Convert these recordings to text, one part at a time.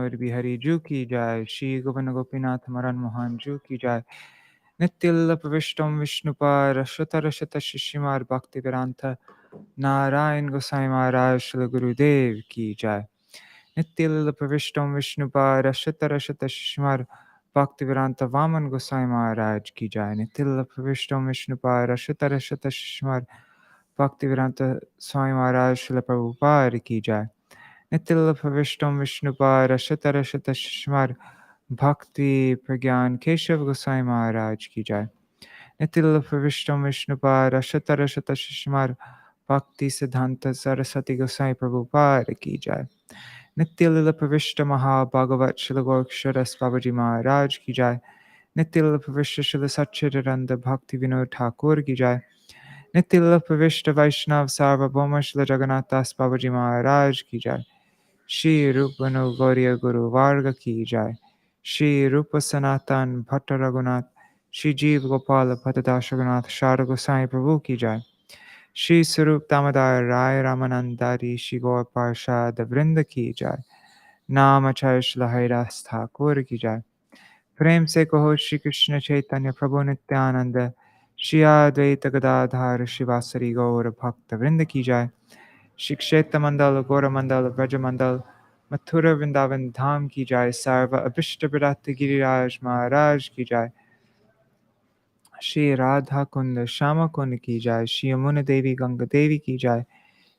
और बिहारी जू की जय। श्री गोविंद गोपीनाथ मरण मोहन जू की जय। नित्यल्लभ विष्टम विष्णुपार शतर शत शिशिमार भक्ति वेदांत नारायण गोसाई महाराज श्री गुरुदेव की जय। नित्यल्लभ विष्टम विष्णुपार शतर शत शिशिमार भक्ति वेदांत वामन गोसाई महाराज की जय। नित्यल्लभ विष्टम विष्णुपार शतर शत शिशिमार भक्ति वेदांत स्वामी महाराज श्री प्रभुपाद की जय। नित्यल्लभ विष्टम विष्णुपार शतर शत शिशिमार भक्ति प्रज्ञान केशव गोसाई महाराज की जय। नित्यल्लभ विष्टम विष्णुपार शतर शत शिशिमार भक्ति सिद्धांत सरस्वती गोसाई प्रभुपाद की जय। नित्यल्लभ विष्ट महाभागवत श्री गोरक्षर बाबाजी महाराज की जय। नित्यल्लभ विष्ट श्री सच्चिदानंद भक्ति विनोद ठाकुर की जय। नित्यल्लभ विष्ट वैष्णव सार्वभौम श्री जगन्नाथ दास बाबाजी महाराज की जय। श्री रूप गौरी गुरु वार्ग की जय। श्री रूप सनातन भट्ट रघुनाथ श्री जीव गोपाल भट्टदास रघुनाथ शारद गोसाई प्रभु की जय। श्री स्वरूप दामोदर राय रामानंदारी श्री गौर पार्षद वृंद की जय। नाम आचार्य श्री हरिदास ठाकुर की जय। प्रेम से कहो श्री कृष्ण चैतन्य प्रभु नित्यानंद श्री अद्वैत गदाधर शिवासरी गौर भक्त वृंद की जय। श्री क्षेत्र मंडल गौर मंडल ब्रज मंडल मथुरा वृंदावन धाम की जय। सर्व अभिष्ट विरत गिरिराज महाराज की जय। श्री राधा कुंड श्याम कुंड की जय। श्री यमुना देवी गंगा देवी की जय।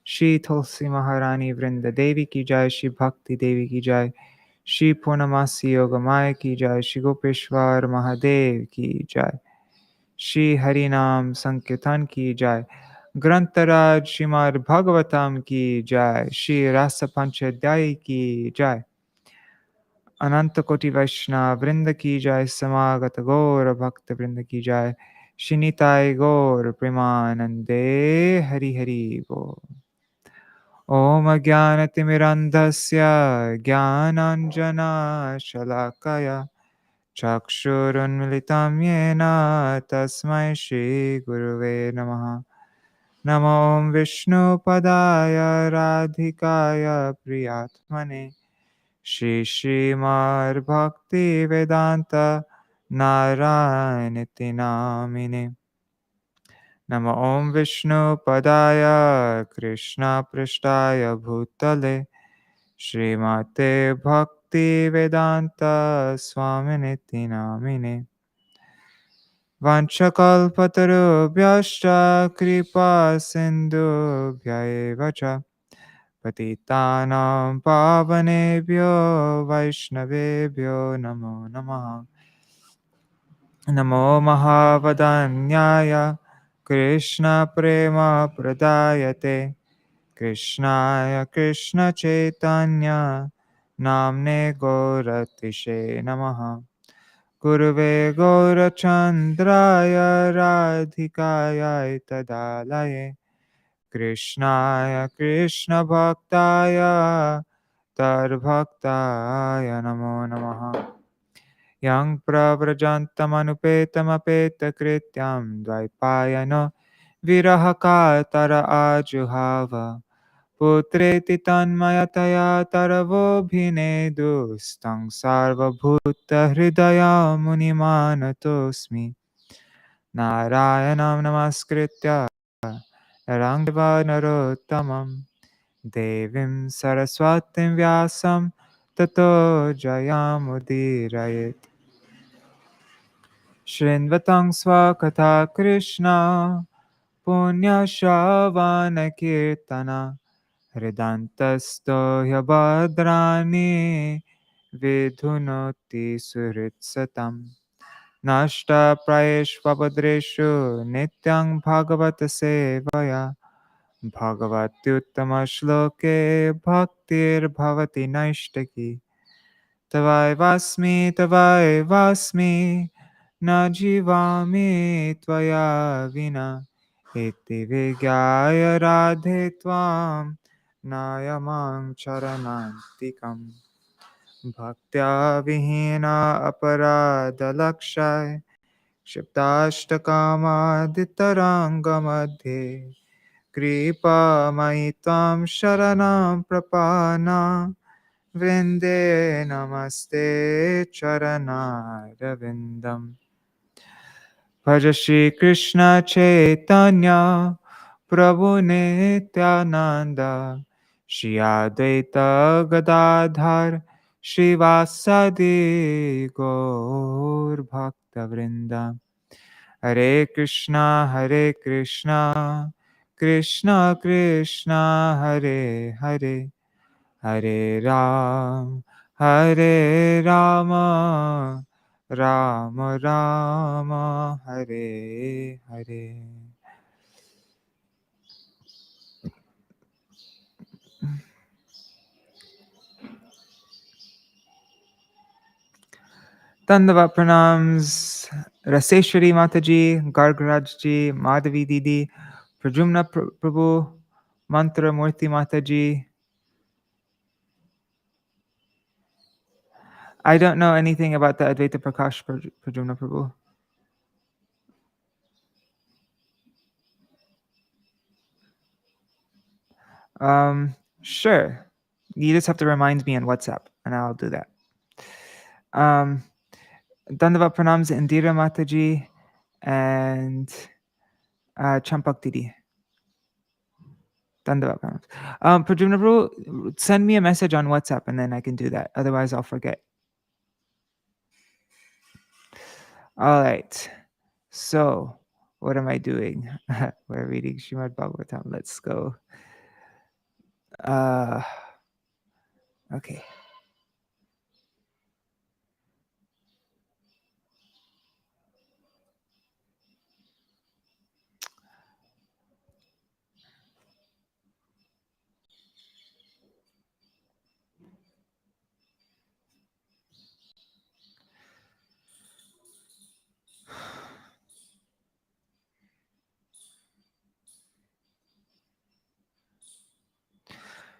श्री तुलसी महारानी वृंद देवी की जय। श्री भक्ति देवी की जय। श्री पूर्णमासी योग माया की जय। श्री गोपेश्वर महादेव की जय। श्री हरि नाम संकीर्तन की जय। ग्रंथराज श्रीमद् भागवतम की जय। श्री रासा-पाñcādhyayī की जय। अनंत कोटि वैष्णव वृंद की जय। समागत गौर भक्त वृंद की जय। श्री निताय गौर प्रेमानंदे हरि हरि बोल। ओम ज्ञानतिमिरन्धस्य ज्ञानाञ्जना शलाकया चक्षुरुन्मिलितं येन तस्मै श्रीगुरुवे नमः। नमो विष्णुपदाय राधिकाय प्रियात्मने श्रीमद्भक्तिवेदान्त नारायणीति नामिने। नमो ॐ विष्णुपदाय कृष्णपृष्ठाय भूतले श्रीमते भक्तिवेदान्त स्वामिनिति नामिने। वाञ्छकल्पतरुभ्यश्च कृपा सिन्धुभ्य एव च पतितानां पावनेभ्यो वैष्णवेभ्यो नमो नमः। नमो महावदन्याय कृष्णप्रेमप्रदायते कृष्णाय कृष्णचैतन्य नाम्ने गौरतिशे नमः। गुरुवे गौरचन्द्राय राधिकायै तदालये कृष्णाय कृष्णभक्ताय तद्भक्ताय नमो नमः। यं प्रव्रजन्तमनुपेतमपेतकृत्यं द्वैपायनो विरहकातर आजुहाव पुत्रेति तन्मयतया तरवोऽभिनेदुस्तं सार्वभूतहृदयं मुनिमानतोऽस्मि। नारायणं नमस्कृत्य नरं चैव नरोत्तमं देवीं सरस्वतीं व्यासं ततो जयमुदीरयेत्। शृण्वतं स्वकथा कृष्ण पुण्यश्रवणकीर्तना हृदन्तस्तो ह्यभद्राणि विधुनोति सुहृत्सतम्। नष्टप्रायेष्वभद्रेषु नित्यं भगवत सेवया भगवत्युत्तमश्लोके भक्तिर्भवति नैष्टिकी। तवैवास्मि न जीवामि त्वया विना इति विज्ञाय राधे त्वां नायमां चरणान्तिकम्। भक्त्या विहीना अपराधलक्षाय क्षिप्ताष्टकामादितरङ्गमध्ये कृपामयि त्वां शरणं प्रपन्ना Vrinde namaste charanarvindam. Bhaja Shri Krishna Chaitanya Prabhu Nityananda Shri Advaita Gadadhar Shivasadi Gaur Bhakta Vrinda. Hare Krishna Krishna Krishna Hare Hare Hare Rama Rama Rama Hare Hare. Dandavat pranams, Raseshwari Mataji, Gargarajji, Madhavi Didi, Prajumna Prabhu, Mantra Murthy Mataji. I don't know anything about the Advaita Prakash Prajumna Prabhu. Sure. You just have to remind me on WhatsApp, and I'll do that. Dandavat pranams Indira Mataji and Champak Didi. Dandavat pranams. Prajumna Prabhu, send me a message on WhatsApp, and then I can do that. Otherwise, I'll forget. All right. So, what am I doing? We're reading Srimad Bhagavatam. Let's go. Okay.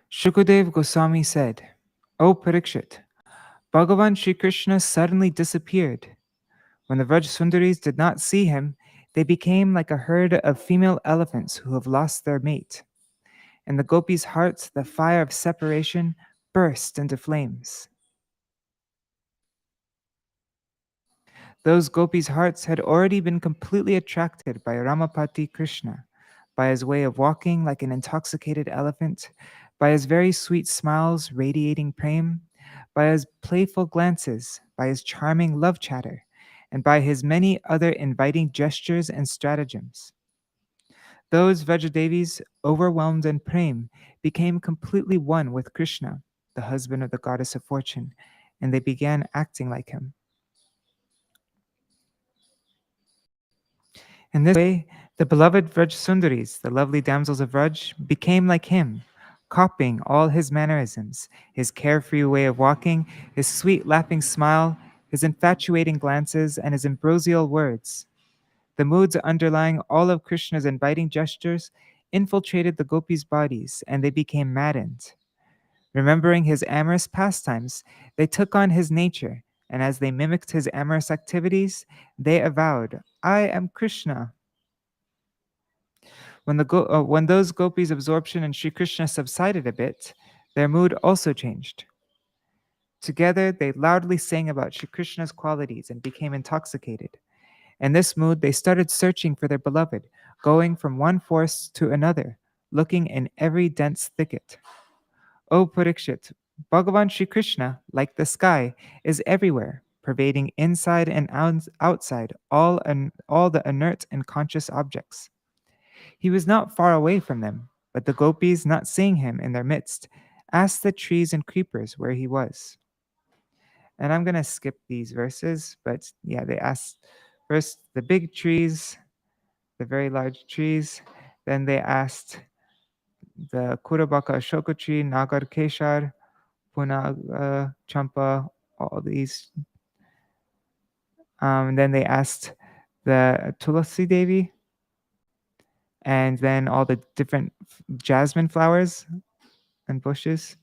Shukadev Goswami said, "O Parikshit, Bhagavan Shri Krishna suddenly disappeared. When the Vraj Sundaris did not see him, they became like a herd of female elephants who have lost their mate. In the gopis' hearts, the fire of separation burst into flames. Those gopis' hearts had already been completely attracted by Ramapati Krishna, by his way of walking like an intoxicated elephant, by his very sweet smiles radiating prem, by his playful glances, by his charming love chatter, and by his many other inviting gestures and stratagems. Those Vrajadevis, overwhelmed in prem, became completely one with Krishna, the husband of the goddess of fortune, and they began acting like him. In this way, the beloved Vraj Sundaris, the lovely damsels of Vraj, became like him, copying all his mannerisms, his carefree way of walking, his sweet laughing smile, his infatuating glances, and his ambrosial words. The moods underlying all of Krishna's inviting gestures infiltrated the gopis' bodies, and they became maddened. Remembering his amorous pastimes, they took on his nature, and as they mimicked his amorous activities, they avowed, "I am Krishna." When those gopis' absorption in Sri Krishna subsided a bit, their mood also changed. Together, they loudly sang about Sri Krishna's qualities and became intoxicated. In this mood, they started searching for their beloved, going from one forest to another, looking in every dense thicket. O Parikshit, Bhagavan Sri Krishna, like the sky, is everywhere, pervading inside and outside all the inert and conscious objects. He was not far away from them, but the gopis, not seeing him in their midst, asked the trees and creepers where he was. And I'm going to skip these verses, but yeah, they asked first the big trees, the very large trees. Then they asked the Kurabaka Ashoka tree, Nagar Keshar, Punaga, Champa, all these. Then they asked the Tulasi Devi, and then all the different jasmine flowers and bushes.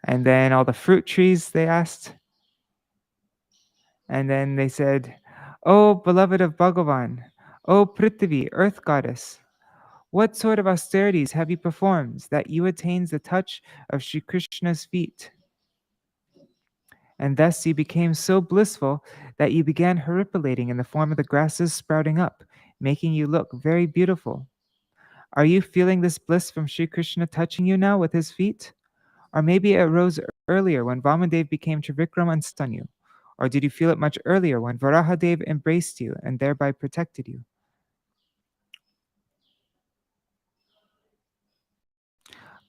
And then all the fruit trees they asked. And then they said, "O beloved of Bhagavan, O Prithvi, earth goddess, What sort of austerities have you performed that you attained the touch of Śrī Kṛṣṇa's feet? And thus you became so blissful that you began horripilating in the form of the grasses sprouting up, making you look very beautiful. Are you feeling this bliss from Śrī Kṛṣṇa touching you now with his feet? Or maybe it arose earlier when Vāmadev became Trivikram and stung you. Or did you feel it much earlier when Varahadev embraced you and thereby protected you?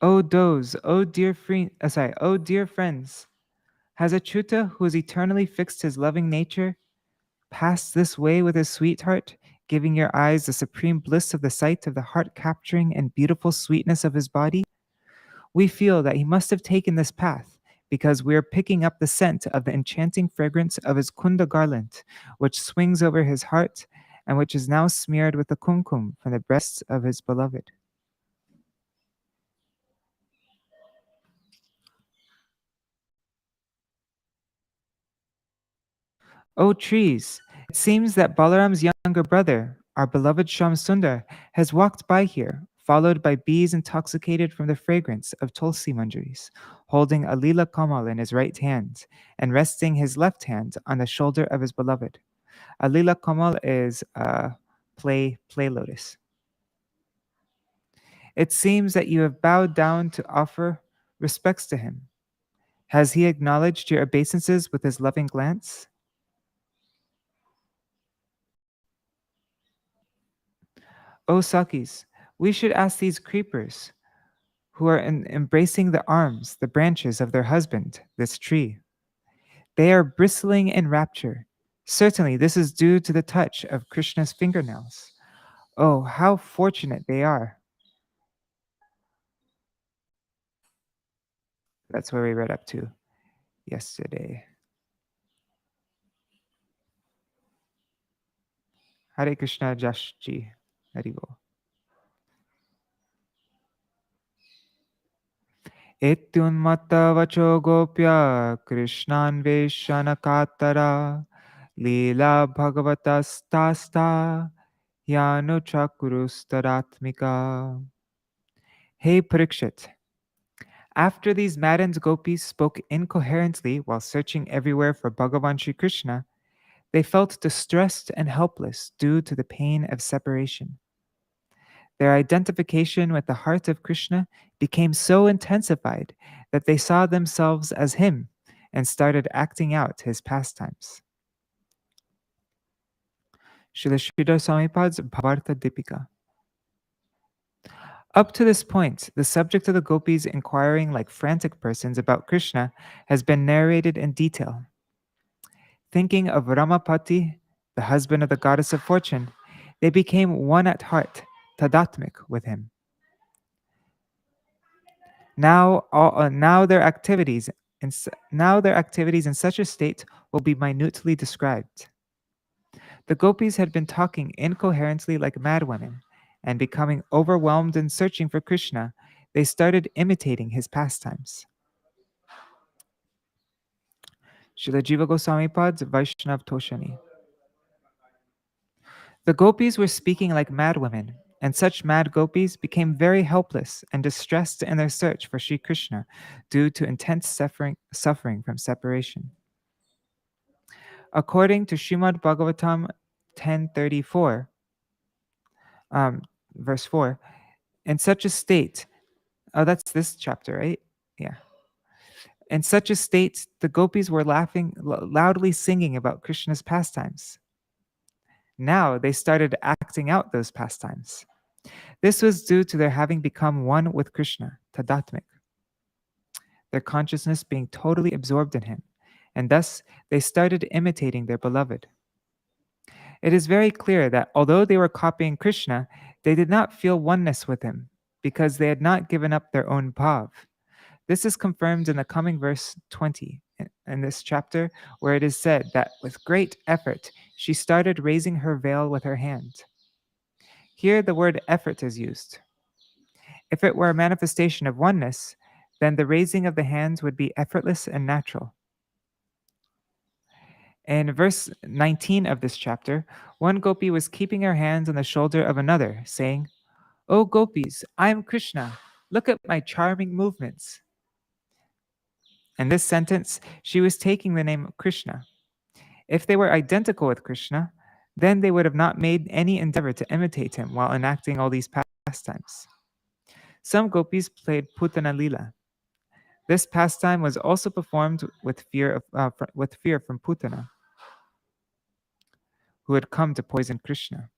O those, O dear friends, has Achyuta, who has eternally fixed his loving nature, passed this way with his sweetheart, giving your eyes the supreme bliss of the sight of the heart-capturing and beautiful sweetness of his body? We feel that he must have taken this path because we are picking up the scent of the enchanting fragrance of his kunda garland, which swings over his heart and which is now smeared with the kumkum from the breasts of his beloved. O trees, it seems that Balaram's younger brother, our beloved Shamsundar, has walked by here, followed by bees intoxicated from the fragrance of tulsi manjaris, holding a lila kamal in his right hand and resting his left hand on the shoulder of his beloved. A lila kamal is a play lotus. It seems that you have bowed down to offer respects to him. Has he acknowledged your obeisances with his loving glance? O Sakis, we should ask these creepers who are embracing the arms, the branches of their husband, this tree. They are bristling in rapture. Certainly, this is due to the touch of Krishna's fingernails. Oh, how fortunate they are. That's where we read up to yesterday. Hare Krishna Jashji. Haribo. Etyunmatta vacho gopya Krishnan Viśvanātha Lila Bhagavata Yanu Chakurustaratmika. Hey Parikshit, after these maddened gopis spoke incoherently while searching everywhere for Bhagavan Shri Krishna, they felt distressed and helpless due to the pain of separation. Their identification with the heart of Krishna became so intensified that they saw themselves as him and started acting out his pastimes. Srila Śrīdhara Swamipad's Bhāvārtha Dīpikā. Up to this point, the subject of the gopis inquiring like frantic persons about Krishna has been narrated in detail. Thinking of Ramapati, the husband of the goddess of fortune, they became one at heart, tadatmik, with him. Now their activities in such a state will be minutely described. The gopis had been talking incoherently like madwomen, and becoming overwhelmed in searching for Krishna, they started imitating his pastimes. Srila Jīva Gosvāmī Pad's Vaiṣṇava Toṣaṇī. The gopis were speaking like madwomen, and such mad gopis became very helpless and distressed in their search for Śrī Kṛṣṇa due to intense suffering from separation. According to Srimad Bhagavatam 10:34, verse 4, in such a state, oh, that's this chapter, right? Yeah. In such a state, the gopis were loudly singing about Krishna's pastimes. Now they started acting out those pastimes. This was due to their having become one with Krishna, tadatmik, their consciousness being totally absorbed in him, and thus they started imitating their beloved. It is very clear that although they were copying Krishna, they did not feel oneness with him because they had not given up their own bhav. This is confirmed in the coming verse 20 in this chapter, where it is said that with great effort, she started raising her veil with her hand. Here, the word effort is used. If it were a manifestation of oneness, then the raising of the hands would be effortless and natural. In verse 19 of this chapter, one gopi was keeping her hands on the shoulder of another, saying, "O Gopis, I am Krishna. Look at my charming movements." In this sentence, she was taking the name of Krishna. If they were identical with Krishna, then they would have not made any endeavor to imitate him while enacting all these pastimes. Some gopis played Putana Lila. This pastime was also performed with fear from Putana, who had come to poison Krishna.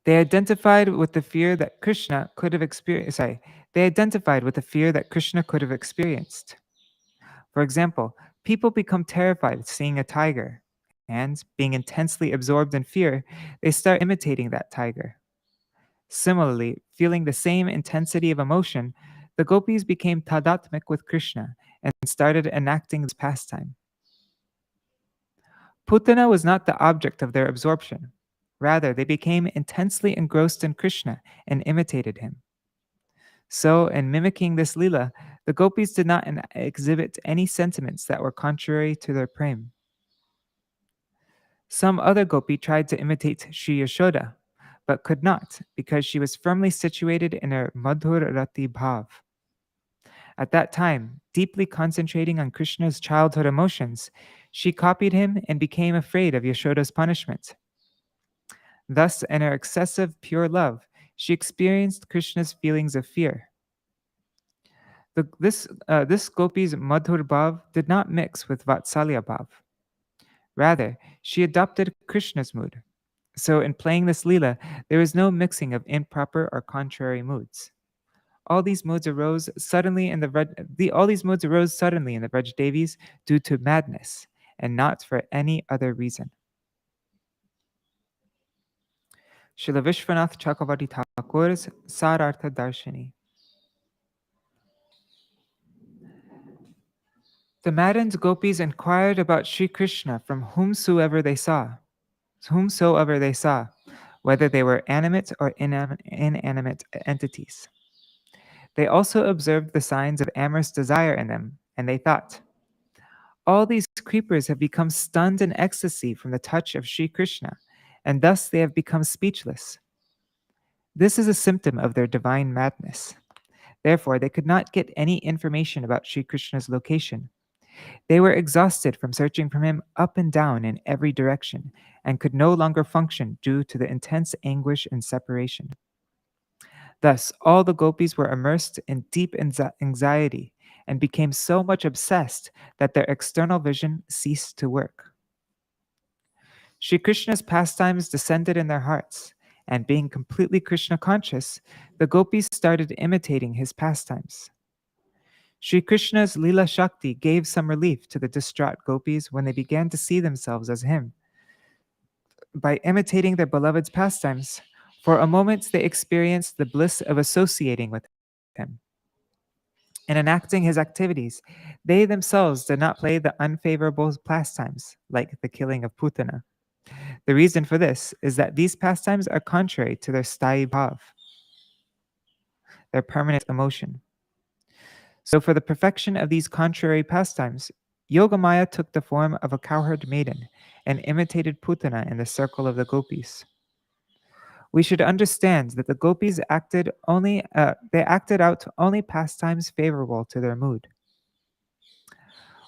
They identified with the fear that Krishna could have experienced. They identified with the fear that Krishna could have experienced. For example, people become terrified seeing a tiger, and being intensely absorbed in fear, they start imitating that tiger. Similarly, feeling the same intensity of emotion, the gopis became tadatmic with Krishna and started enacting this pastime. Putana was not the object of their absorption. Rather, they became intensely engrossed in Krishna and imitated him. So, in mimicking this lila, the gopis did not exhibit any sentiments that were contrary to their prem. Some other gopi tried to imitate Sri Yashoda, but could not because she was firmly situated in her madhur rati bhav. At that time, deeply concentrating on Krishna's childhood emotions, she copied him and became afraid of Yashoda's punishment. Thus, in her excessive pure love, she experienced Krishna's feelings of fear. This gopi's madhur bhav did not mix with vatsalya bhav. Rather, she adopted Krishna's mood. So, in playing this lila, there is no mixing of improper or contrary moods. All these moods arose suddenly in the Vraj Devis due to madness, and not for any other reason. Śrīla Viśvanātha Cakravartī Ṭhākura's Sārārtha Darśinī. The maddened gopis inquired about Śrī Kṛṣṇa from whomsoever they saw, whether they were animate or inanimate entities. They also observed the signs of amorous desire in them, and they thought, all these creepers have become stunned in ecstasy from the touch of Śrī Kṛṣṇa, and thus they have become speechless. This is a symptom of their divine madness. Therefore, they could not get any information about Śrī Kṛṣṇa's location. They were exhausted from searching for him up and down in every direction, and could no longer function due to the intense anguish and separation. Thus, all the gopis were immersed in deep anxiety and became so much obsessed that their external vision ceased to work. Śrī Kṛṣṇa's pastimes descended in their hearts, and being completely Krishna conscious, the gopis started imitating his pastimes. Śrī Kṛṣṇa's Lila Shakti gave some relief to the distraught gopis when they began to see themselves as him. By imitating their beloved's pastimes, for a moment they experienced the bliss of associating with him. In enacting his activities, they themselves did not play the unfavorable pastimes, like the killing of Putana. The reason for this is that these pastimes are contrary to their sthāyī bhav, their permanent emotion. So for the perfection of these contrary pastimes, Yogamaya took the form of a cowherd maiden and imitated Putana in the circle of the gopis. We should understand that the gopis acted out only pastimes favorable to their mood.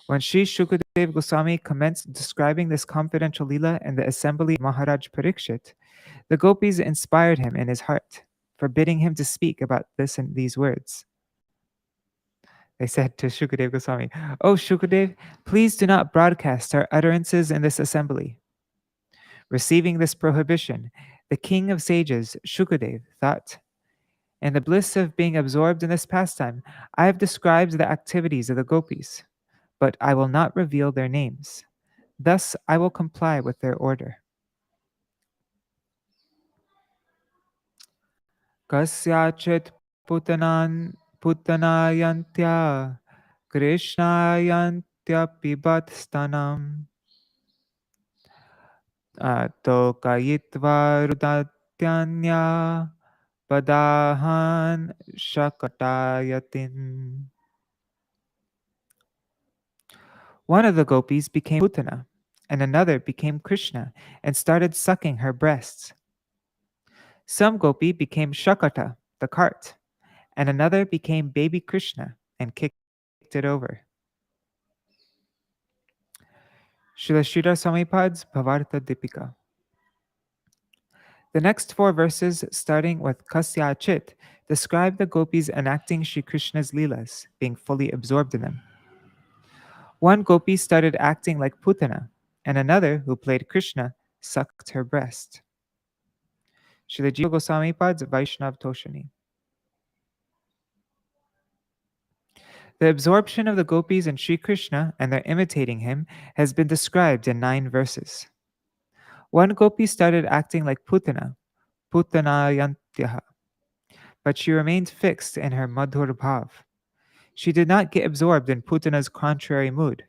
When Sri Shukadeva Gosvāmī commenced describing this confidential lila in the assembly of Maharaj Parikshit, the gopis inspired him in his heart, forbidding him to speak about this in these words. They said to Shukadeva Gosvāmī, "O Shukadev, please do not broadcast our utterances in this assembly." Receiving this prohibition, the king of sages, Shukadev, thought, in the bliss of being absorbed in this pastime, I have described the activities of the gopis, but I will not reveal their names. Thus, I will comply with their order. Kasyachit putanayantya krishnayantya pibat stanam tokayitva rudatyanya padahan shakatayatin. One of the gopis became Putana, and another became Krishna and started sucking her breasts. Some gopi became Shakata, the cart, and another became baby Krishna and kicked it over. Srila Śrīdhara Swamipad's Bhāvārtha Dīpikā. The next four verses, starting with Kasyachit, describe the gopis enacting Śrī Kṛṣṇa's Leelas, being fully absorbed in them. One gopi started acting like Putana, and another, who played Krishna, sucked her breast. Srila Jīva Gosvāmīpad's Vaiṣṇava Toṣaṇī. The absorption of the gopis in Śrī Kṛṣṇa and their imitating him has been described in 9 verses. One gopi started acting like Putana, Putanayantyaha, but she remained fixed in her madhur bhav. She did not get absorbed in Putana's contrary mood.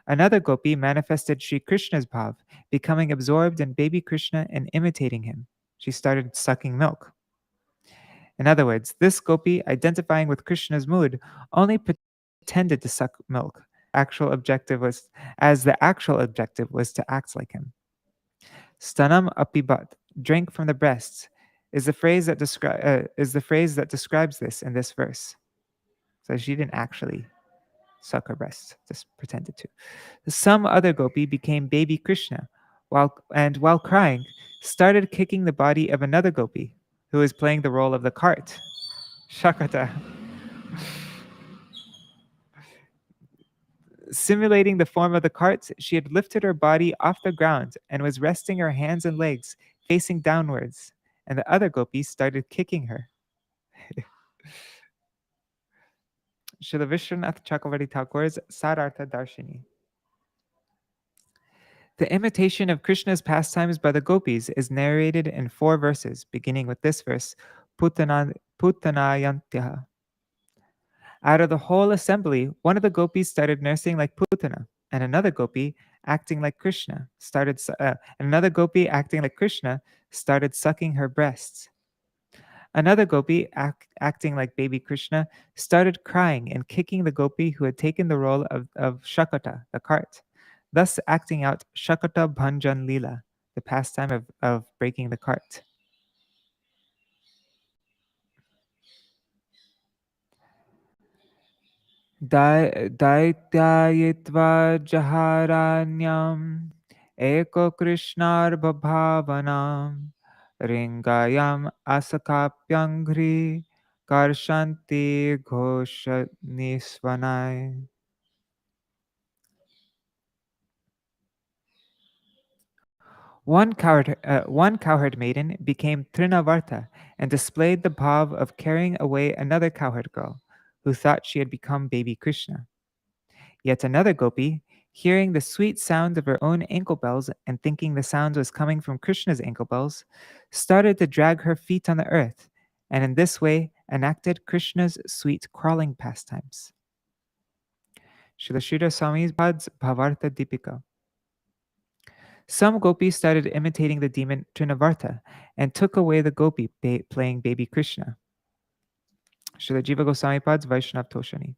Another gopi manifested Śrī Kṛṣṇa's bhav, becoming absorbed in baby Krishna and imitating him. She started sucking milk. In other words, this gopi, identifying with Krishna's mood, only pretended to suck milk. The actual objective was to act like him. Stanam apibat, drink from the breasts, is the phrase that describes this in this verse. So she didn't actually suck her breasts, just pretended to. Some other gopi became baby Krishna, while crying, started kicking the body of another gopi who was playing the role of the cart, Shakata. Simulating the form of the cart, she had lifted her body off the ground and was resting her hands and legs facing downwards, and the other gopis started kicking her. Srila Viśvanātha Cakravartī Thakur's Sārārtha Darśinī. The imitation of Krishna's pastimes by the gopis is narrated in 4 verses, beginning with this verse, Putanayantyaha. Out of the whole assembly, one of the gopis started nursing like Putana, and another gopi acting like Krishna started sucking her breasts. Another gopi, acting like baby Krishna, started crying and kicking the gopi who had taken the role of Shakata, the cart, thus acting out Shakata Bhanjan Lila, the pastime of breaking the cart. Daityayitva jaharanyam eko krishnarva bhavanam ringayam asakapyangri karshanti ghoshanisvanai. One cowherd maiden became Trinavarta and displayed the bhav of carrying away another cowherd girl, who thought she had become baby Krishna. Yet another gopi, hearing the sweet sound of her own ankle bells and thinking the sound was coming from Krishna's ankle bells, started to drag her feet on the earth, and in this way enacted Krishna's sweet crawling pastimes. Srila Śrīdhara Swami's Bhāvārtha Dīpikā. Some gopis started imitating the demon Trinavarta and took away the gopi playing baby Krishna. Srila Jīva Gosvāmīpad's Vaiṣṇava Toṣaṇī.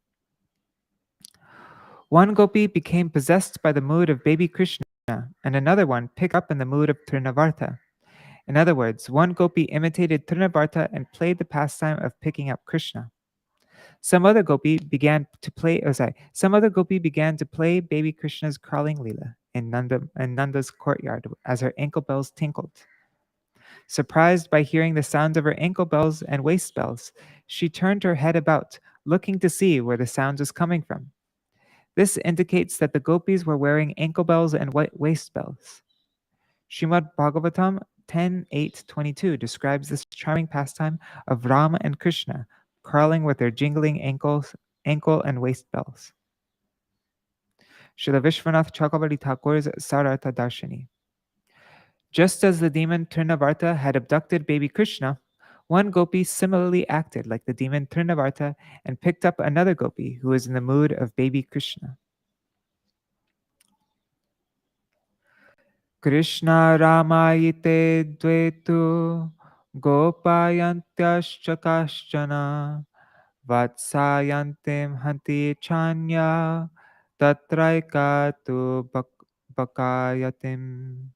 One gopi became possessed by the mood of baby Krishna, and another one picked up in the mood of Trinavarta. In other words, one gopi imitated Trinavarta and played the pastime of picking up Krishna. Some other gopi began to play baby Krishna's crawling leela in Nanda's courtyard as her ankle bells tinkled. Surprised by hearing the sound of her ankle bells and waist bells, she turned her head about, looking to see where the sound was coming from. This indicates that the gopis were wearing ankle bells and waist bells. Srimad Bhagavatam 10.8.22 describes this charming pastime of Rama and Krishna crawling with their jingling ankle and waist bells. Srila Viśvanātha Chakravartī Thakur's Sārārtha Darśinī. Just as the demon Trinavarta had abducted baby Krishna, one gopi similarly acted like the demon Trinavarta and picked up another gopi who was in the mood of baby Krishna. Krishna Ramayite Dvetu Gopayantyascha Kaśchana Vatsayantim Hanti Chanya Tatraika Tu Bakayatim.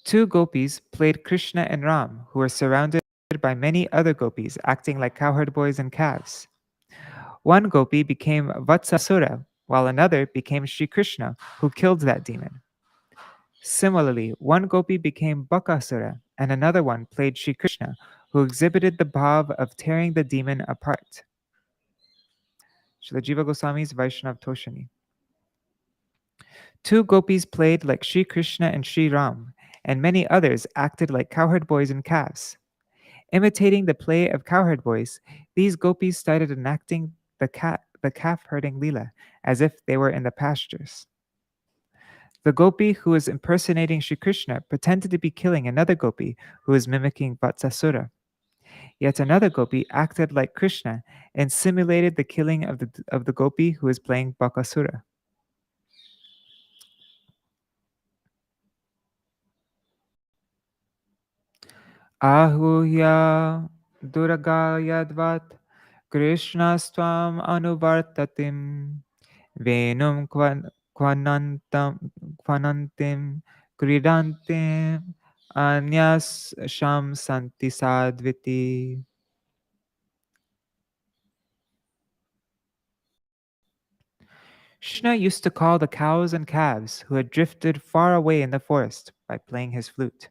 Two gopis played Krishna and Ram, who were surrounded by many other gopis acting like cowherd boys and calves. One gopi became Vatsasura, while another became Śrī Kṛṣṇa, who killed that demon. Similarly, one gopi became Bakasura, and another one played Śrī Kṛṣṇa, who exhibited the bhav of tearing the demon apart. Śrīla Jīva Gosvāmī's Vaiṣṇava Toṣaṇī. Two gopis played like Śrī Kṛṣṇa and Śrī Ram, and many others acted like cowherd boys and calves. Imitating the play of cowherd boys, these gopis started enacting the calf herding lila as if they were in the pastures. The gopi who was impersonating Śrī Kṛṣṇa pretended to be killing another gopi who was mimicking Vatsasura. Yet another gopi acted like Krishna and simulated the killing of the gopi who was playing Bakasura. Ahuya duragayadvat Krishnastvam anuvartatim Venum kvanantim kridantim anyas sham santi sadviti. Krishna used to call the cows and calves who had drifted far away in the forest by playing his flute.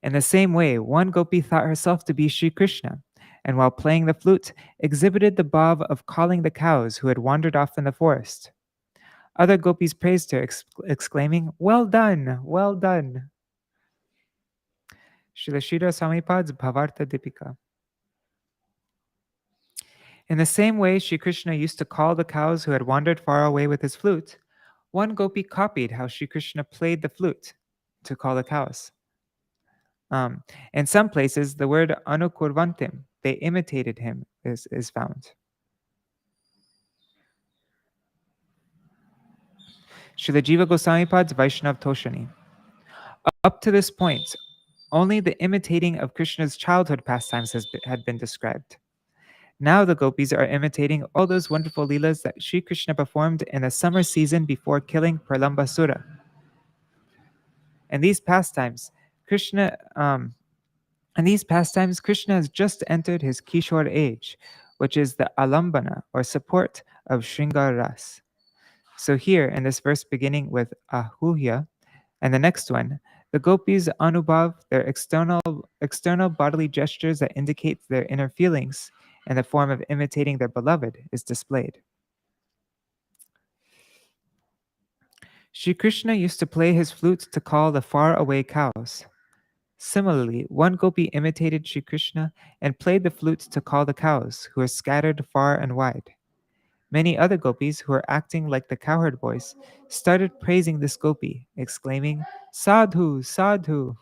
In the same way, one gopi thought herself to be Śrī Kṛṣṇa, and while playing the flute, exhibited the bhav of calling the cows who had wandered off in the forest. Other gopis praised her, exclaiming, "Well done, well done." Śrīla Swāmī's Bhāvārtha Dīpikā. In the same way Śrī Kṛṣṇa used to call the cows who had wandered far away with his flute, one gopi copied how Śrī Kṛṣṇa played the flute to call the cows. In some places, the word anukurvantim, they imitated him, is found. Śrīla Jīva Gosvāmī's Vaiṣṇava Toṣaṇī. Up to this point, only the imitating of Krishna's childhood pastimes had been described. Now the gopis are imitating all those wonderful leelas that Śrī Kṛṣṇa performed in the summer season before killing Pralambasura. In these pastimes, Krishna has just entered his Kishore age, which is the alambana or support of Shringar Ras. So here in this verse beginning with ahuhya and the next one, the gopis anubhav, their external bodily gestures that indicate their inner feelings in the form of imitating their beloved is displayed. Śrī Kṛṣṇa used to play his flute to call the far-away cows. Similarly, one gopi imitated Śrī Kṛṣṇa and played the flute to call the cows, who were scattered far and wide. Many other gopis who were acting like the cowherd boys started praising this gopi, exclaiming, "Sadhu, sadhu."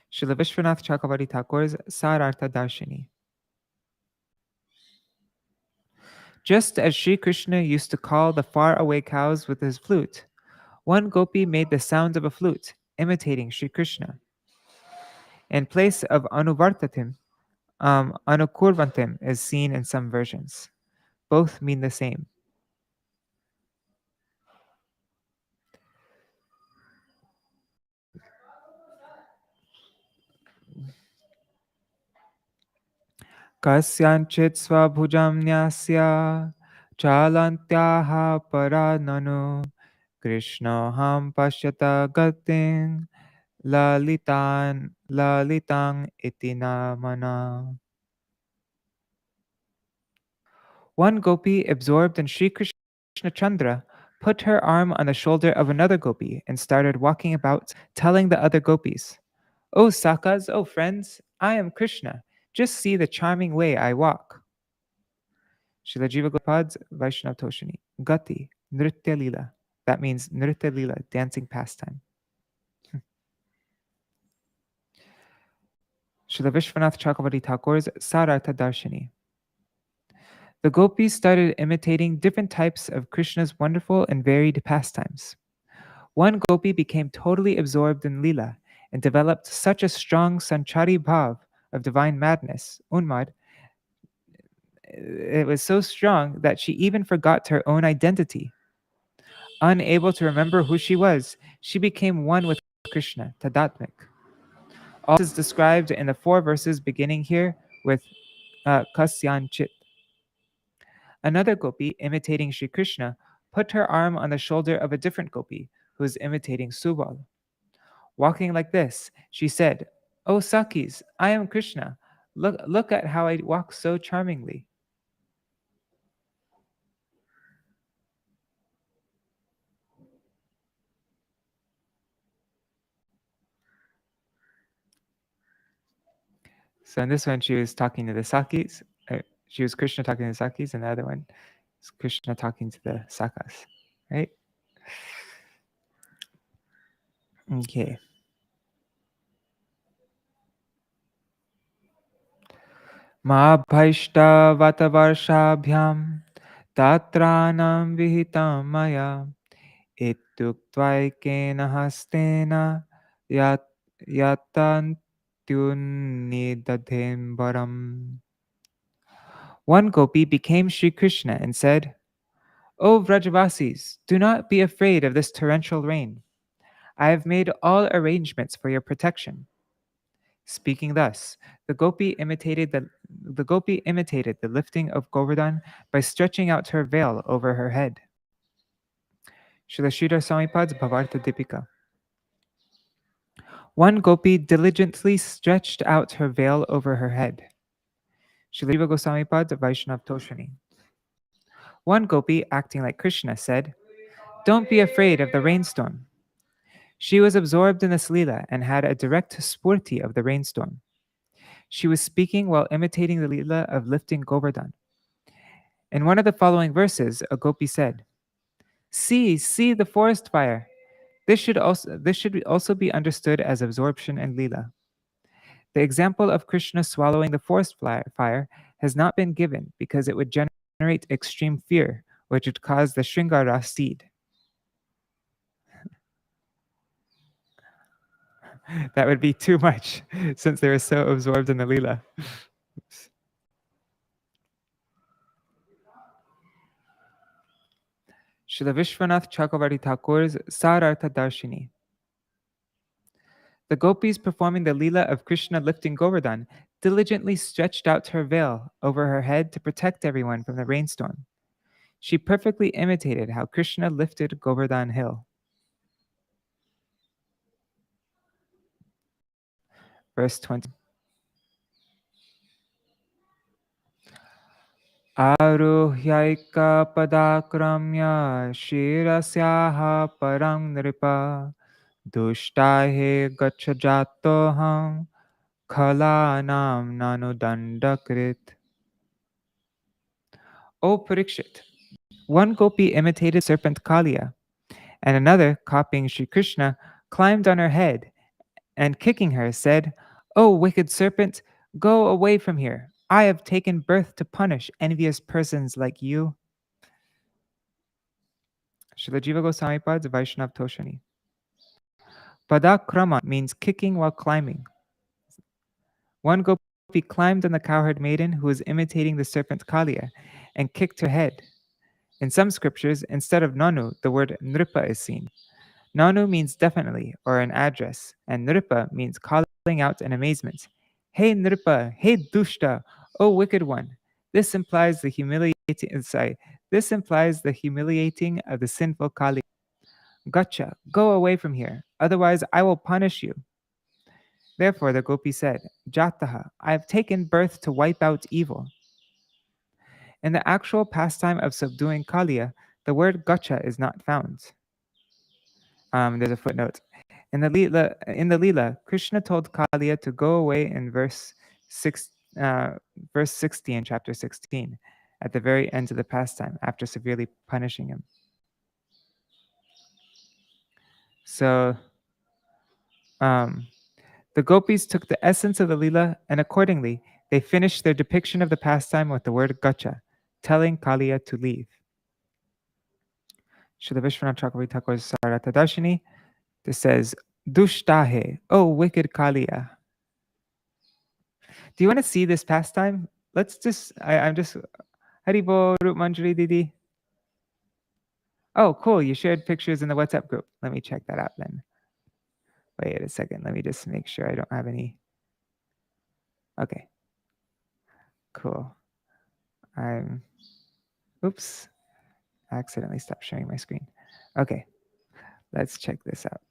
Srila Viśvanātha Chakravartī Thakur's Sārārtha Darśinī. Just as Śrī Kṛṣṇa used to call the far-away cows with his flute, one gopi made the sound of a flute, imitating Śrī Kṛṣṇa. In place of anuvartatim, anukurvantim is seen in some versions. Both mean the same. Kasyanchit svabhujam nyasya chalantyaha parananu Krishnoham pashyata gating lalitang iti namana. One gopi absorbed in Śrī Kṛṣṇa Chandra put her arm on the shoulder of another gopi and started walking about, telling the other gopis, "Oh Sakas, oh friends, I am Krishna. Just see the charming way I walk." Śrīla Jīva Gopād's Vaiṣṇava Toṣaṇī. Gati, Nritya Lila. That means Nritya Lila, dancing pastime. Śrīla Viśvanātha Chakravartī Thakur's Sārārtha Darśinī. The gopis started imitating different types of Krishna's wonderful and varied pastimes. One gopi became totally absorbed in Lila and developed such a strong sanchari bhav of divine madness, unmad. It was so strong that she even forgot her own identity. Unable to remember who she was, she became one with Krishna, Tadatmik. All this is described in the 4 verses beginning here with Kasyanchit. Another gopi, imitating Śrī Kṛṣṇa, put her arm on the shoulder of a different gopi, who is imitating Subal. Walking like this, she said, "O Sakis, I am Krishna. Look at how I walk so charmingly." So in this one, she was talking to the Sakis. She was Krishna talking to the Sakis, and the other one is Krishna talking to the Sakas, right? Okay. Ma bhaishta vatavarshabhyam tatranam vihitam maya ituktvai hastena yatantyunnidadhembaram. One gopi became Sri Krishna and said, "O Vrajavasis, do not be afraid of this torrential rain. I have made all arrangements for your protection." Speaking thus, the gopi imitated the lifting of Govardhan by stretching out her veil over her head. Śrīla Swāmīpad's Bhāvārtha Dīpikā. One gopi diligently stretched out her veil over her head. Śrīla Jīva Gosvāmīpad's Vaiṣṇava Toṣaṇī. One gopi, acting like Krishna, said, "Don't be afraid of the rainstorm." She was absorbed in the Śrīla and had a direct spurti of the rainstorm. She was speaking while imitating the Lila of lifting Govardhan. In one of the following verses, a gopi said, see the forest fire." This should also be understood as absorption and Lila. The example of Krishna swallowing the forest fire has not been given because it would generate extreme fear, which would cause the Shringara seed. That would be too much, since they were so absorbed in the Lila. Srila Viśvanātha Cakravartī Thakur's Sārārtha Darśinī. The gopis performing the Lila of Krishna lifting Govardhan diligently stretched out her veil over her head to protect everyone from the rainstorm. She perfectly imitated how Krishna lifted Govardhan hill. Verse 20. Aruhyaika padakramya shirasyaha parang nripa dushtahe gachajatoham khalanam nanudandakrit. O Parikshit, one gopi imitated serpent Kaliya, and another, copying Śrī Kṛṣṇa, climbed on her head and kicking her said, "O wicked serpent, go away from here. I have taken birth to punish envious persons like you." Śrīla Jīva Gosvāmīpad's Vaiṣṇava Toṣaṇī. Padakrama means kicking while climbing. One gopi climbed on the cowherd maiden who was imitating the serpent Kaliya and kicked her head. In some scriptures, instead of Nanu, the word Nripa is seen. Nanu means definitely or an address, and Nripa means calling out in amazement. "Hey Nripa, hey Dushta, O wicked one." This implies the humiliating of the sinful Kali. "Gotcha, go away from here, otherwise I will punish you." Therefore the gopi said, "Jataha, I have taken birth to wipe out evil." In the actual pastime of subduing Kaliya, the word gotcha is not found. There's a footnote. In the Lila, Krishna told Kaliya to go away in verse 60 in chapter 16, at the very end of the pastime, after severely punishing him. So, the gopis took the essence of the Lila, and accordingly, they finished their depiction of the pastime with the word gacha, telling Kaliya to leave. Śrīla Viśvanātha Chakravartī Thakur's Sārārtha Darśinī, this says, "Dushtahe, O wicked Kaliya." Do you want to see this pastime? Let's just, I'm just, Haribo, Rup Manjari Didi. Oh, cool. You shared pictures in the WhatsApp group. Let me check that out then. Wait a second. Let me just make sure I don't have any. Okay. Cool. Oops. I accidentally stopped sharing my screen. Okay. Let's check this out.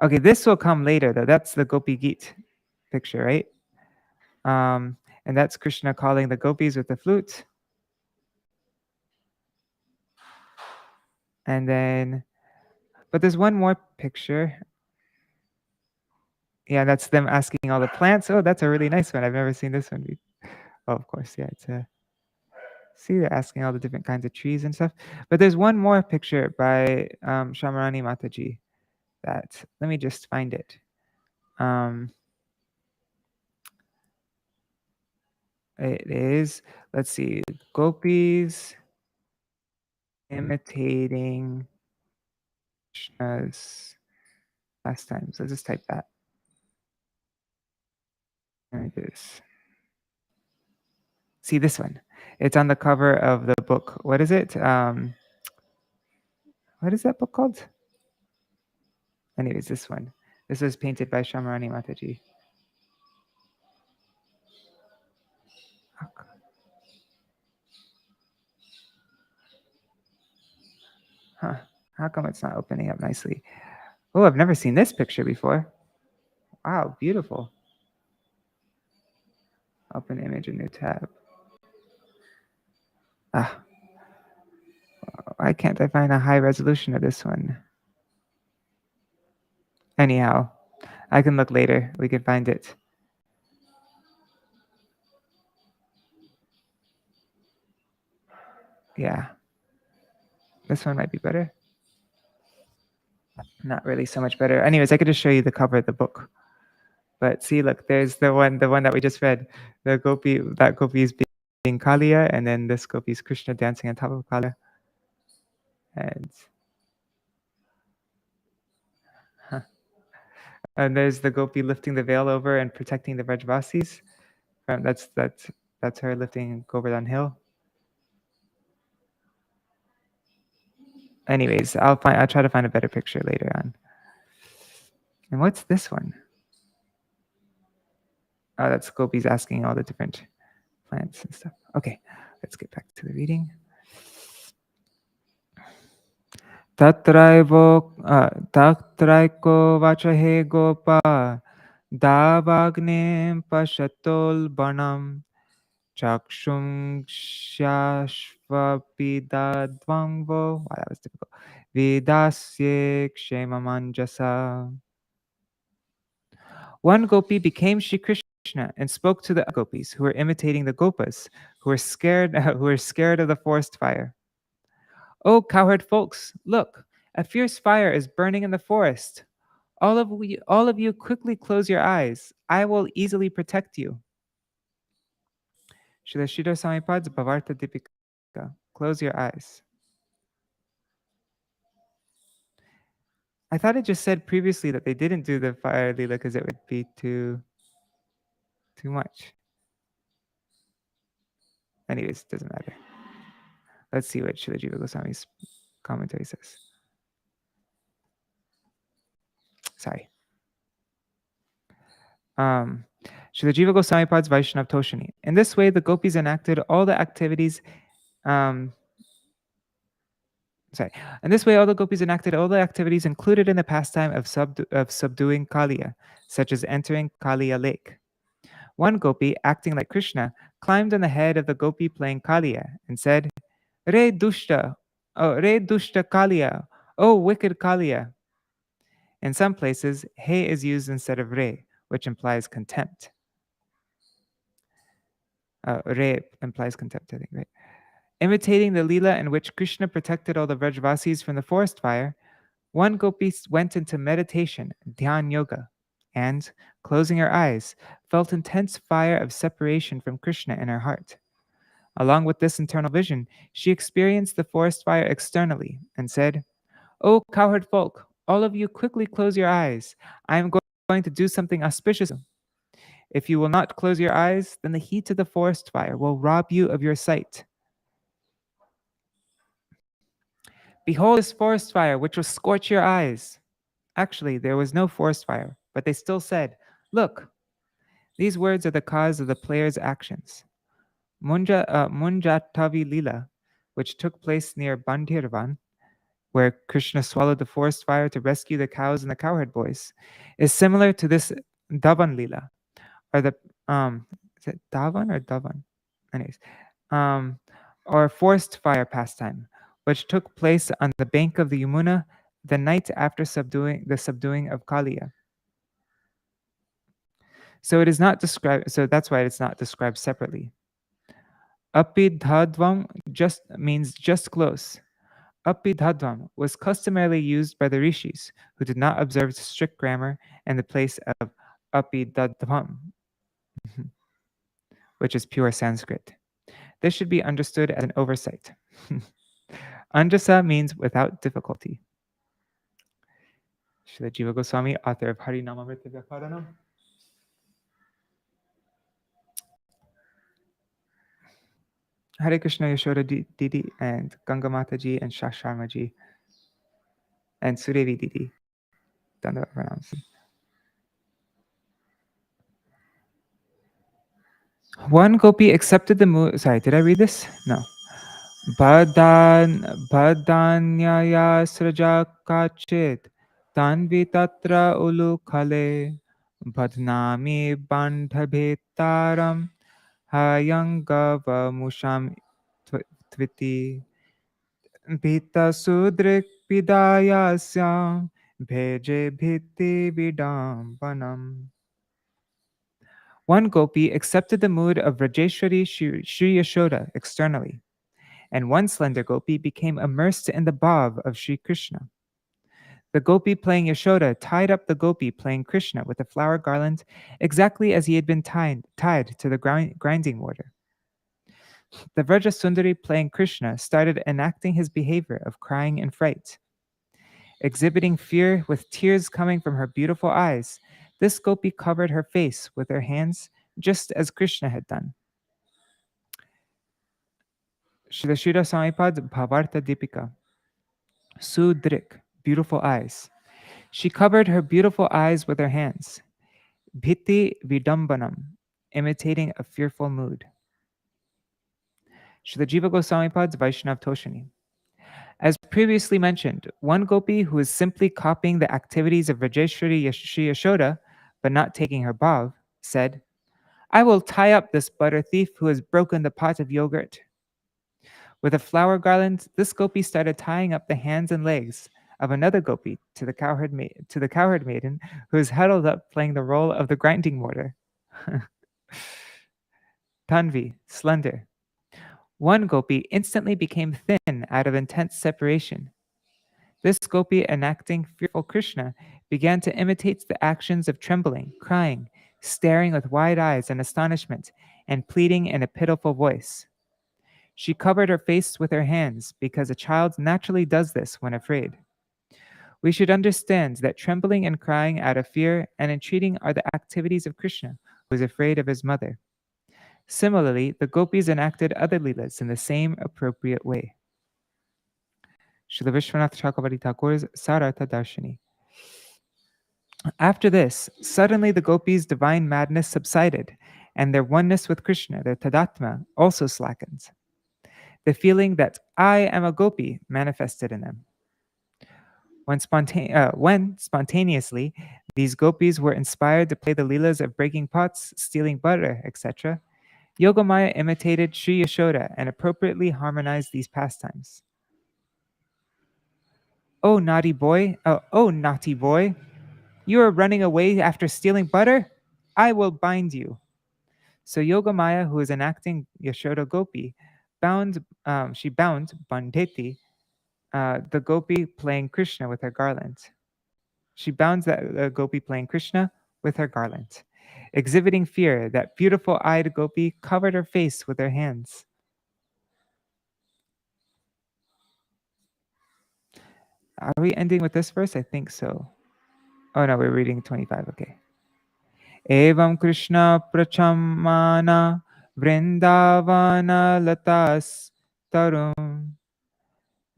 Okay, this will come later though. That's the Gopi Geet picture, right? And that's Krishna calling the gopis with the flute. And then, but there's one more picture. Yeah, that's them asking all the plants. Oh, that's a really nice one. I've never seen this one. Oh, of course, yeah, it's a. See, they're asking all the different kinds of trees and stuff. But there's one more picture by Shamarani Mataji. That let me just find it. It is. Let's see, gopis imitating Krishna's pastimes. Let's just type that. There it is. See this one. It's on the cover of the book. What is it? What is that book called? Anyways, this one. This was painted by Shamarani Mataji. Huh. How come it's not opening up nicely? Oh, I've never seen this picture before. Wow, beautiful. Open image, a new tab. Ah. Why can't I find a high resolution of this one? Anyhow, I can look later. We can find it. Yeah. This one might be better. Not really so much better. Anyways, I could just show you the cover of the book. But see, look, there's the one that we just read. The gopi, that gopi is being Kaliya, and then this gopi is Krishna dancing on top of Kaliya. And there's the gopi lifting the veil over and protecting the Vrajvasis. That's her lifting Govardhan Hill. Anyways, I'll try to find a better picture later on. And what's this one? Oh, that's gopis asking all the different plants and stuff. Okay, let's get back to the reading. Tatraiko vachahe gopa davagnim pashatol banam chakshung shashvapidadvangvo. Wow, that was difficult. Vidasye kshemamanjasa. One gopi became Śrī Kṛṣṇa and spoke to the gopis who were imitating the gopas, who were scared of the forest fire. Oh, cowherd folks, look, a fierce fire is burning in the forest. All of you quickly close your eyes. I will easily protect you. Śrīla Samīpad's Bhāvārtha Dīpikā. Close your eyes. I thought it just said previously that they didn't do the fire lila because it would be too much. Anyways, it doesn't matter. Let's see what Śrīla Jīva Gosvāmī's commentary says. Sorry. Śrīla Jīva Gosvāmīpad's Vaiṣṇava Toṣaṇī. In this way, the gopis enacted all the activities. In this way, all the gopis enacted all the activities included in the pastime of subduing Kaliya, such as entering Kaliya lake. One gopi, acting like Krishna, climbed on the head of the gopi playing Kaliya and said, "Re dushta Kaliya, oh wicked Kaliya." In some places, he is used instead of re, which implies contempt. Re implies contempt, I think, right? Imitating the lila in which Krishna protected all the Vrajvasis from the forest fire, one gopi went into meditation, dhyan yoga, and, closing her eyes, felt intense fire of separation from Krishna in her heart. Along with this internal vision, she experienced the forest fire externally and said, "O cowherd folk, all of you quickly close your eyes. I am going to do something auspicious. If you will not close your eyes, then the heat of the forest fire will rob you of your sight." Behold this forest fire, which will scorch your eyes. Actually, there was no forest fire, but they still said, look, these words are the cause of the player's actions. Munjatavi Lila, which took place near Bandhirvan, where Krishna swallowed the forest fire to rescue the cows and the cowherd boys, is similar to this Davan Lila, or the is it Davan or Davan? Anyways, um, or forest fire pastime, which took place on the bank of the Yamuna the night after the subduing of Kaliya. So it is not described. So that's why it's not described separately. Apidhadvam just means just close. Apidhadvam was customarily used by the rishis who did not observe strict grammar in the place of apidhadvam, which is pure Sanskrit. This should be understood as an oversight. Anjasa means without difficulty. Srila Jīva Gosvāmī, author of Harinamamrita Vyakaranam. Hare Krishna Yashoda Didi and Ganga Mataji and Shasharmaji and Surevi Didi. Dandavat pranams. One gopi accepted the mood. Sorry, did I read this? No. Bhadanyaya sraja kachit tanvi tatra ulu khale bhadnami bandhabhetaram hayangava musham tviti bhita sudrik pidayasyam bheje bhiti vidambanam. One gopi accepted the mood of Rajeshwari Shri Yashoda externally, and one slender gopi became immersed in the bhav of Śrī Kṛṣṇa. The gopi playing Yashoda tied up the gopi playing Krishna with a flower garland exactly as he had been tied to the grinding mortar. The Vraja Sundari playing Krishna started enacting his behavior of crying in fright. Exhibiting fear with tears coming from her beautiful eyes, this gopi covered her face with her hands just as Krishna had done. Śrīla Samipad Bhāvārtha Dīpikā. Sudrik, beautiful eyes. She covered her beautiful eyes with her hands. Bhiti vidambanam, imitating a fearful mood. Srila Jīva Gosvāmipad's Vaiṣṇava Toṣaṇī. As previously mentioned, one gopi who is simply copying the activities of Rajeshwari Shri Yashoda, but not taking her bhav, said, I will tie up this butter thief who has broken the pot of yogurt. With a flower garland, this gopi started tying up the hands and legs of another gopi to the cowherd maiden who is huddled up playing the role of the grinding mortar. Tanvi, slender. One gopi instantly became thin out of intense separation. This gopi, enacting fearful Krishna, began to imitate the actions of trembling, crying, staring with wide eyes in astonishment, and pleading in a pitiful voice. She covered her face with her hands because a child naturally does this when afraid. We should understand that trembling and crying out of fear and entreating are the activities of Krishna, who is afraid of his mother. Similarly, the gopis enacted other leelas in the same appropriate way. Srila Viśvanātha Cakravartī Thakur's Sārārtha Darśinī. After this, suddenly the gopis' divine madness subsided, and their oneness with Krishna, their tadatma, also slackened. The feeling that I am a gopi manifested in them. When spontaneously these gopis were inspired to play the leelas of breaking pots, stealing butter, etc., Yogamaya imitated Śrī Yashoda and appropriately harmonized these pastimes. Oh naughty boy, you are running away after stealing butter? I will bind you. So Yogamaya, who is enacting Yashoda Gopi, bound Bandheti, the gopi playing Krishna with her garland. She bounds that gopi playing Krishna with her garland. Exhibiting fear, that beautiful-eyed gopi covered her face with her hands. Are we ending with this verse? I think so. Oh no, we're reading 25, okay. Evam Krishna prachamana vrindavana latas tarum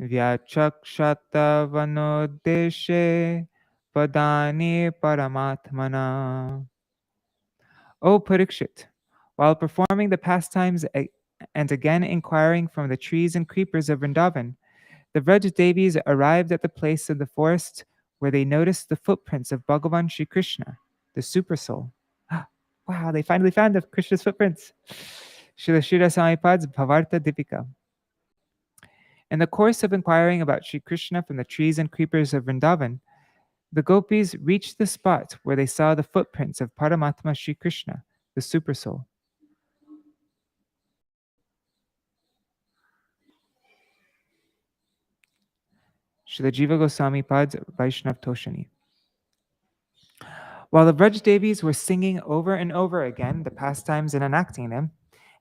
Vyachakshatavanodeshe padani paramatmana. O Parikshit, while performing the pastimes and again inquiring from the trees and creepers of Vrindavan, the Vraj Devis arrived at the place of the forest where they noticed the footprints of Bhagavan Shri Krishna, the Supersoul. Wow, they finally found the Krishna's footprints. Srila Sridhar Swamipad's Bhāvārtha Dīpikā. In the course of inquiring about Shri Krishna from the trees and creepers of Vrindavan, the Gopis reached the spot where they saw the footprints of Paramatma Shri Krishna, the Supersoul. Srila Jīva Gosvāmī Pad's Vaiṣṇava Toṣaṇī. While the Vraj Devis were singing over and over again the pastimes and enacting them,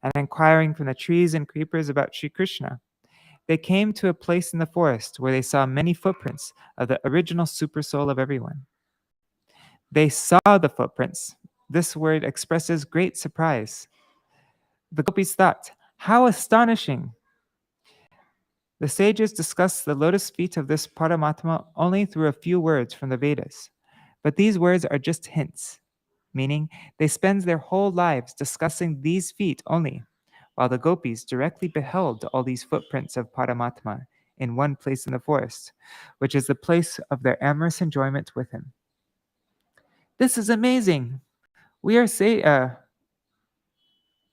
and inquiring from the trees and creepers about Shri Krishna, they came to a place in the forest where they saw many footprints of the original Supersoul of everyone. They saw the footprints. This word expresses great surprise. The Gopis thought, how astonishing! The sages discuss the lotus feet of this Paramatma only through a few words from the Vedas, but these words are just hints, meaning they spend their whole lives discussing these feet only, while the Gopis directly beheld all these footprints of Paramatma in one place in the forest, which is the place of their amorous enjoyment with him. This is amazing. We are so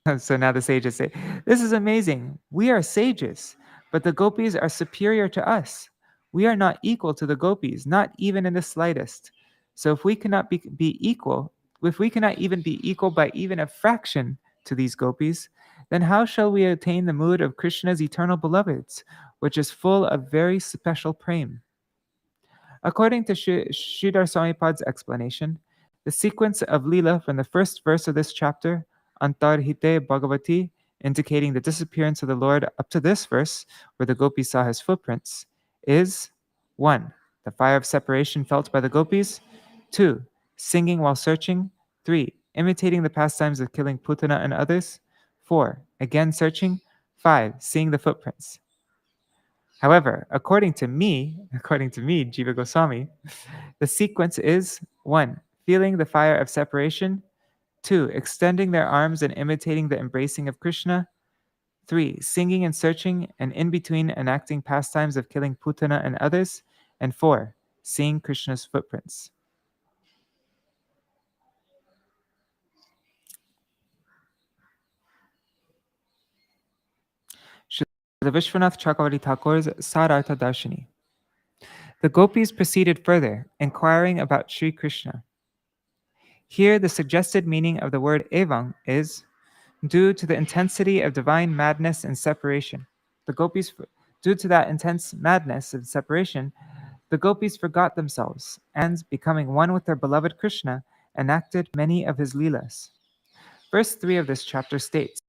now the sages say, this is amazing. We are sages, but the Gopis are superior to us. We are not equal to the Gopis, not even in the slightest. So if we cannot be equal, if we cannot even be equal by even a fraction to these Gopis, then how shall we attain the mood of Krishna's eternal beloveds, which is full of very special prem? According to Sridhar Swamipad's explanation, the sequence of Leela from the first verse of this chapter, Antarhite Bhagavati, indicating the disappearance of the Lord up to this verse, where the Gopis saw his footprints, is 1. The fire of separation felt by the Gopis, 2. Singing while searching, 3. Imitating the pastimes of killing Putana and others, 4. Again searching, 5. Seeing the footprints. However, according to me, Jīva Gosvāmī, the sequence is 1. Feeling the fire of separation, 2. Extending their arms and imitating the embracing of Krishna, 3. Singing and searching, and in between enacting pastimes of killing Putana and others, and 4. Seeing Krishna's footprints. The Viśvanātha Cakravartī Thakur's Sārārtha Darśinī. The Gopis proceeded further, inquiring about Śrī Kṛṣṇa. Here, the suggested meaning of the word evang is due to the intensity of divine madness and separation. Due to that intense madness of separation, the Gopis forgot themselves and, becoming one with their beloved Krishna, enacted many of his leelas. Verse 3 of this chapter states,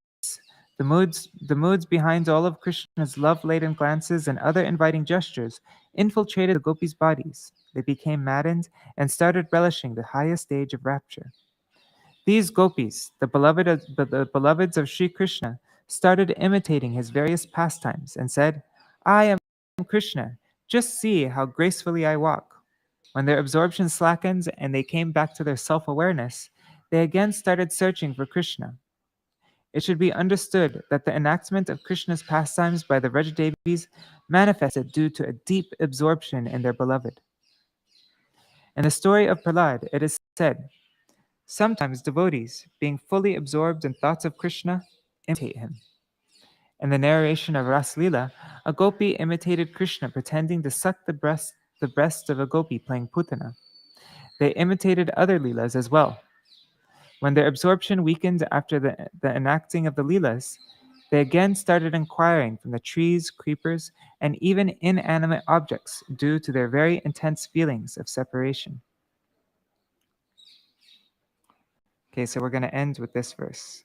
the moods behind all of Krishna's love-laden glances and other inviting gestures infiltrated the Gopis' bodies. They became maddened and started relishing the highest stage of rapture. These Gopis, the beloveds of Śrī Kṛṣṇa, started imitating his various pastimes and said, I am Krishna, just see how gracefully I walk. When their absorption slackened and they came back to their self-awareness, they again started searching for Krishna. It should be understood that the enactment of Krishna's pastimes by the Vraj Devis manifested due to a deep absorption in their beloved. In the story of Prahlad, it is said, sometimes devotees, being fully absorbed in thoughts of Krishna, imitate him. In the narration of Ras Leela, a gopi imitated Krishna pretending to suck the breast of a gopi playing Putana. They imitated other leelas as well. When their absorption weakened after the enacting of the leelas, they again started inquiring from the trees, creepers, and even inanimate objects due to their very intense feelings of separation. Okay, so we're going to end with this verse.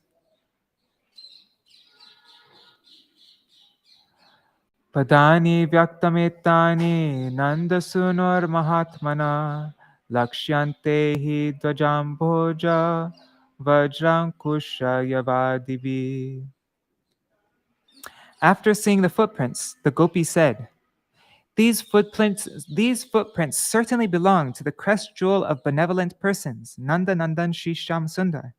Padani vyaktametani nandasunor mahatmana lakshante hi dvajamboja vajrankusha yavadivi. After seeing the footprints, the gopi said, These footprints certainly belong to the crest jewel of benevolent persons, Nanda Nandan Shri Shyam Sundar,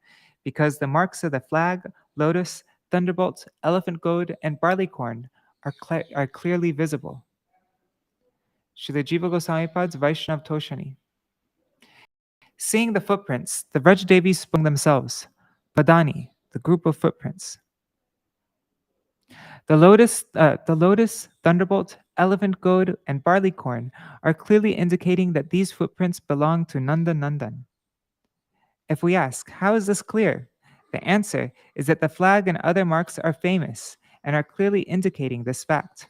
because the marks of the flag, lotus, thunderbolt, elephant goad, and barleycorn are clearly visible. Srila Jīva Gosvāmī Pad's Vaiṣṇava Toṣaṇī. Seeing the footprints, the Vrajdevis sprung themselves, Padani, the group of footprints. The lotus, thunderbolt, elephant goad, and barleycorn are clearly indicating that these footprints belong to Nanda Nandan. If we ask, how is this clear? The answer is that the flag and other marks are famous and are clearly indicating this fact.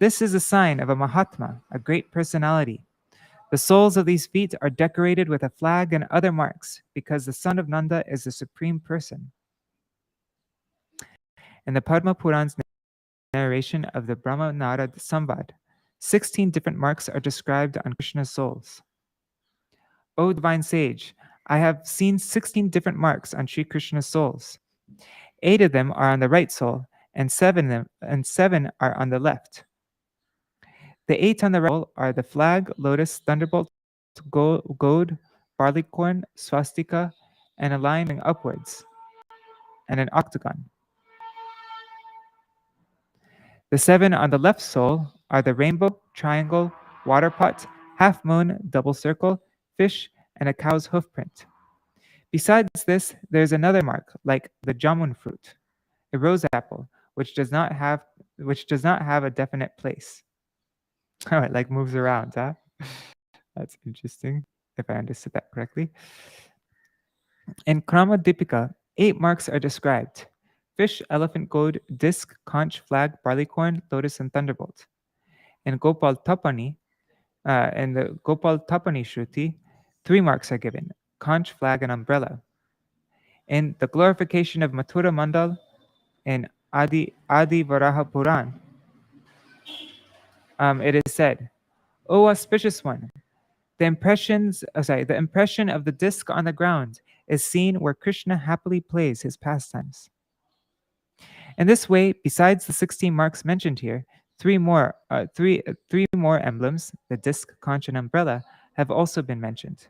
This is a sign of a Mahatma, a great personality. The soles of these feet are decorated with a flag and other marks because the son of Nanda is the supreme person. In the Padma Puran's narration of the Brahma Narad Samvad, 16 different marks are described on Krishna's soles. O divine sage, I have seen 16 different marks on Śrī Kṛṣṇa's soles. 8 of them are on the right sole, and 7 are on the left. The 8 on the right sole are the flag, lotus, thunderbolt, goad, barleycorn, swastika, and a line going upwards, and an octagon. The 7 on the left sole are the rainbow, triangle, water pot, half moon, double circle, fish, and a cow's hoof print. Besides this, there's another mark, like the jamun fruit, a rose apple, which does not have a definite place. Oh, it like moves around, huh? That's interesting, if I understood that correctly. In Krama Dīpikā, 8 marks are described: fish, elephant goad, disc, conch, flag, barleycorn, lotus, and thunderbolt. In Ṭhākura, in the Gopal Tapani Shruti, 3 marks are given: conch, flag, and umbrella. In the glorification of Mathura Mandal, in Adi Varaha Puran, it is said, O auspicious one, the impression of the disc on the ground is seen where Krishna happily plays his pastimes. In this way, besides the 16 marks mentioned here, 3 more emblems, the disc, conch, and umbrella, have also been mentioned.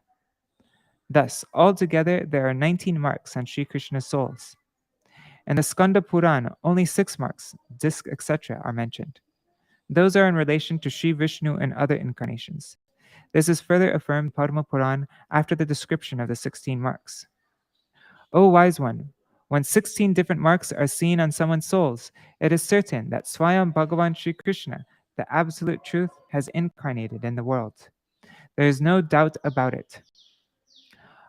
Thus, altogether, there are 19 marks on Śrī Kṛṣṇa's soles. In the Skanda Puran, only 6 marks, disc, etc., are mentioned. Those are in relation to Śrī Vishnu and other incarnations. This is further affirmed in Padma Puran after the description of the 16 marks. O wise one, when 16 different marks are seen on someone's soles, it is certain that Swayam Bhagavan Śrī Kṛṣṇa, the absolute truth, has incarnated in the world. There is no doubt about it.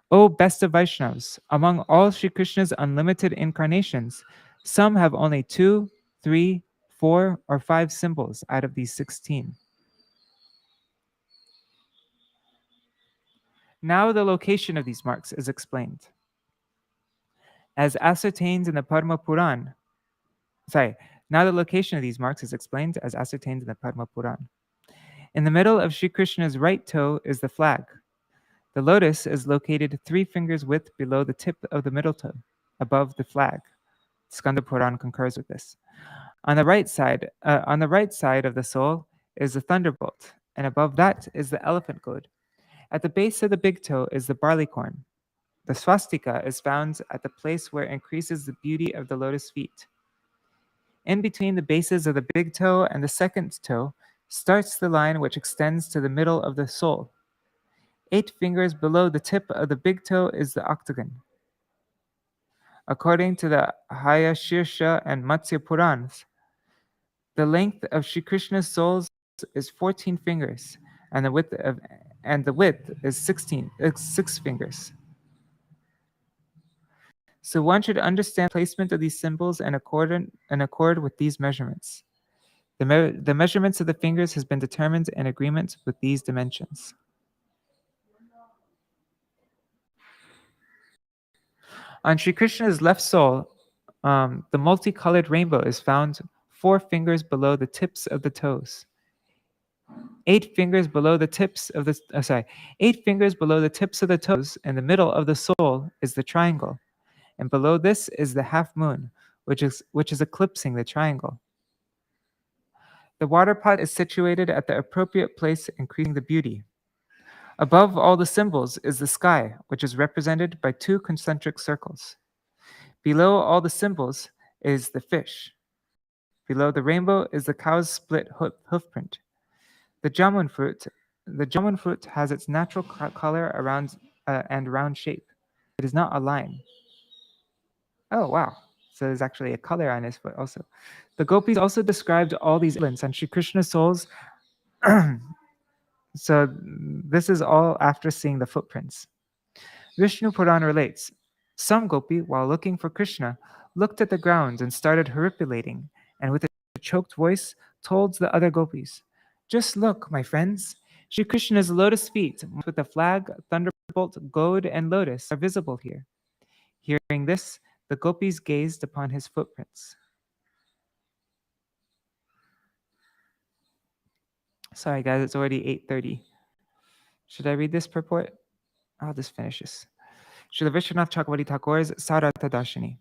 O best of Vaishnavas, among all Śrī Kṛṣṇa's unlimited incarnations, some have only 2, 3, 4, or 5 symbols out of these 16. Now the location of these marks is explained. As ascertained in the Padma Puran, now the location of these marks is explained as ascertained in the Padma Puran. In the middle of Śrī Kṛṣṇa's right toe is the flag. The lotus is located 3 fingers width below the tip of the middle toe, above the flag. Skanda Puran concurs with this. On the right side of the sole is the thunderbolt, and above that is the elephant goad. At the base of the big toe is the barleycorn. The swastika is found at the place where it increases the beauty of the lotus feet. In between the bases of the big toe and the second toe starts the line which extends to the middle of the sole. 8 fingers below the tip of the big toe is the octagon. According to the Hayashirsha and Matsya Purans, the length of Śrī Kṛṣṇa's soles is 14 fingers, and the width is 6 fingers. So one should understand the placement of these symbols in accord with these measurements. The measurements of the fingers has been determined in agreement with these dimensions. On Śrī Kṛṣṇa's left sole, the multicolored rainbow is found 4 fingers below the tips of the toes. 8 fingers below the tips of the 8 fingers below the tips of the toes. In the middle of the sole is the triangle, and below this is the half moon, which is eclipsing the triangle. The water pot is situated at the appropriate place, increasing the beauty. Above all the symbols is the sky, which is represented by two concentric circles. Below all the symbols is the fish. Below the rainbow is the cow's split hoofprint. The jamun fruit has its natural color and round shape. It is not a line. Oh, wow. So there's actually a color on his foot also. The Gopis also described all these islands and Śrī Kṛṣṇa's souls. So this is all after seeing the footprints. Vishnu Puran relates, some Gopi, while looking for Krishna, looked at the ground and started horripilating, and with a choked voice told the other Gopis, just look, my friends, Śrī Kṛṣṇa's lotus feet with the flag, thunderbolt, goad, and lotus are visible here. Hearing this, the Gopis gazed upon his footprints. Sorry guys, it's already 8:30. Should I read this purport? I'll just finish this. Śrīla Viśvanātha Cakravartī Thakur's Sārārtha Darśinī.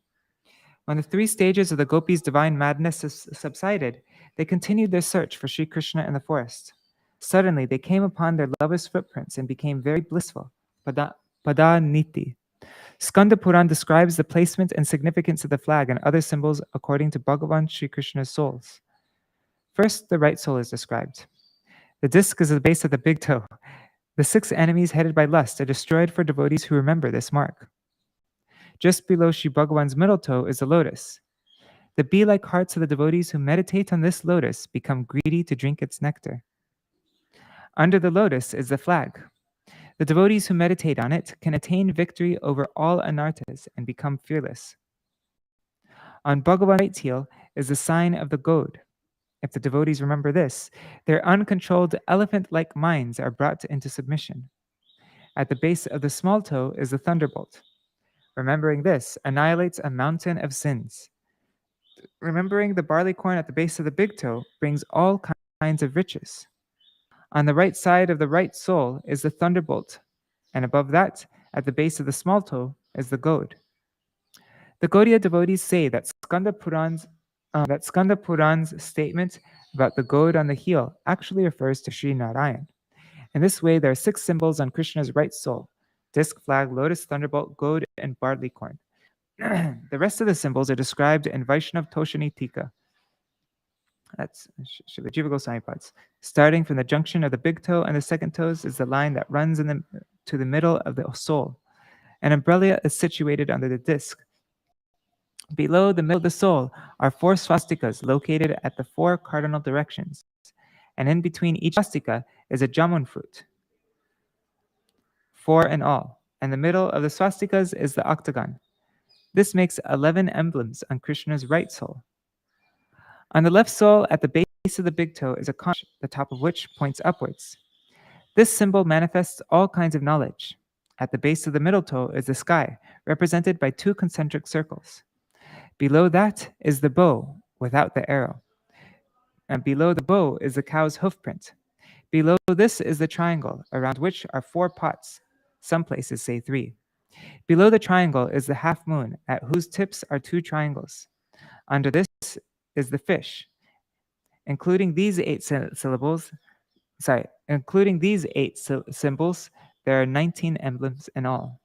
When the three stages of the Gopis' divine madness subsided, they continued their search for Śrī Kṛṣṇa in the forest. Suddenly, they came upon their lover's footprints and became very blissful. Pada Niti. Skanda Puran describes the placement and significance of the flag and other symbols according to Bhagavan Śrī Kṛṣṇa's souls. First, the right soul is described. The disc is the base of the big toe. The 6 enemies headed by lust are destroyed for devotees who remember this mark. Just below Śrī Bhagavan's middle toe is the lotus. The bee-like hearts of the devotees who meditate on this lotus become greedy to drink its nectar. Under the lotus is the flag. The devotees who meditate on it can attain victory over all anarthas and become fearless. On Bhagavan's right heel is the sign of the goad. If the devotees remember this, their uncontrolled elephant-like minds are brought into submission. At the base of the small toe is the thunderbolt. Remembering this annihilates a mountain of sins. Remembering the barley corn at the base of the big toe brings all kinds of riches. On the right side of the right soul is the thunderbolt, and above that, at the base of the small toe, is the goad. The Gaudiya devotees say that Skanda Puran's statement about the goad on the heel actually refers to Sri Narayan. In this way, there are 6 symbols on Krishna's right soul: disc, flag, lotus, thunderbolt, goad, and barley corn. The rest of the symbols are described in Vaiṣṇava Toṣaṇī Ṭhākura. That's Śrīla Jīva Gosvāmī pads. Starting from the junction of the big toe and the second toes is the line that runs to the middle of the soul. An umbrella is situated under the disc. Below the middle of the soul are 4 swastikas located at the 4 cardinal directions, and in between each swastika is a jamun fruit. 4 in all, and the middle of the swastikas is the octagon. This makes 11 emblems on Krishna's right soul. On the left soul, at the base of the big toe, is a conch, the top of which points upwards. This symbol manifests all kinds of knowledge. At the base of the middle toe is the sky, represented by 2 concentric circles. Below that is the bow, without the arrow. And below the bow is the cow's hoofprint. Below this is the triangle, around which are 4 pots. Some places say 3. Below the triangle is the half moon, at whose tips are 2 triangles. Under this is the fish. Including these 8 symbols, there are 19 emblems in all.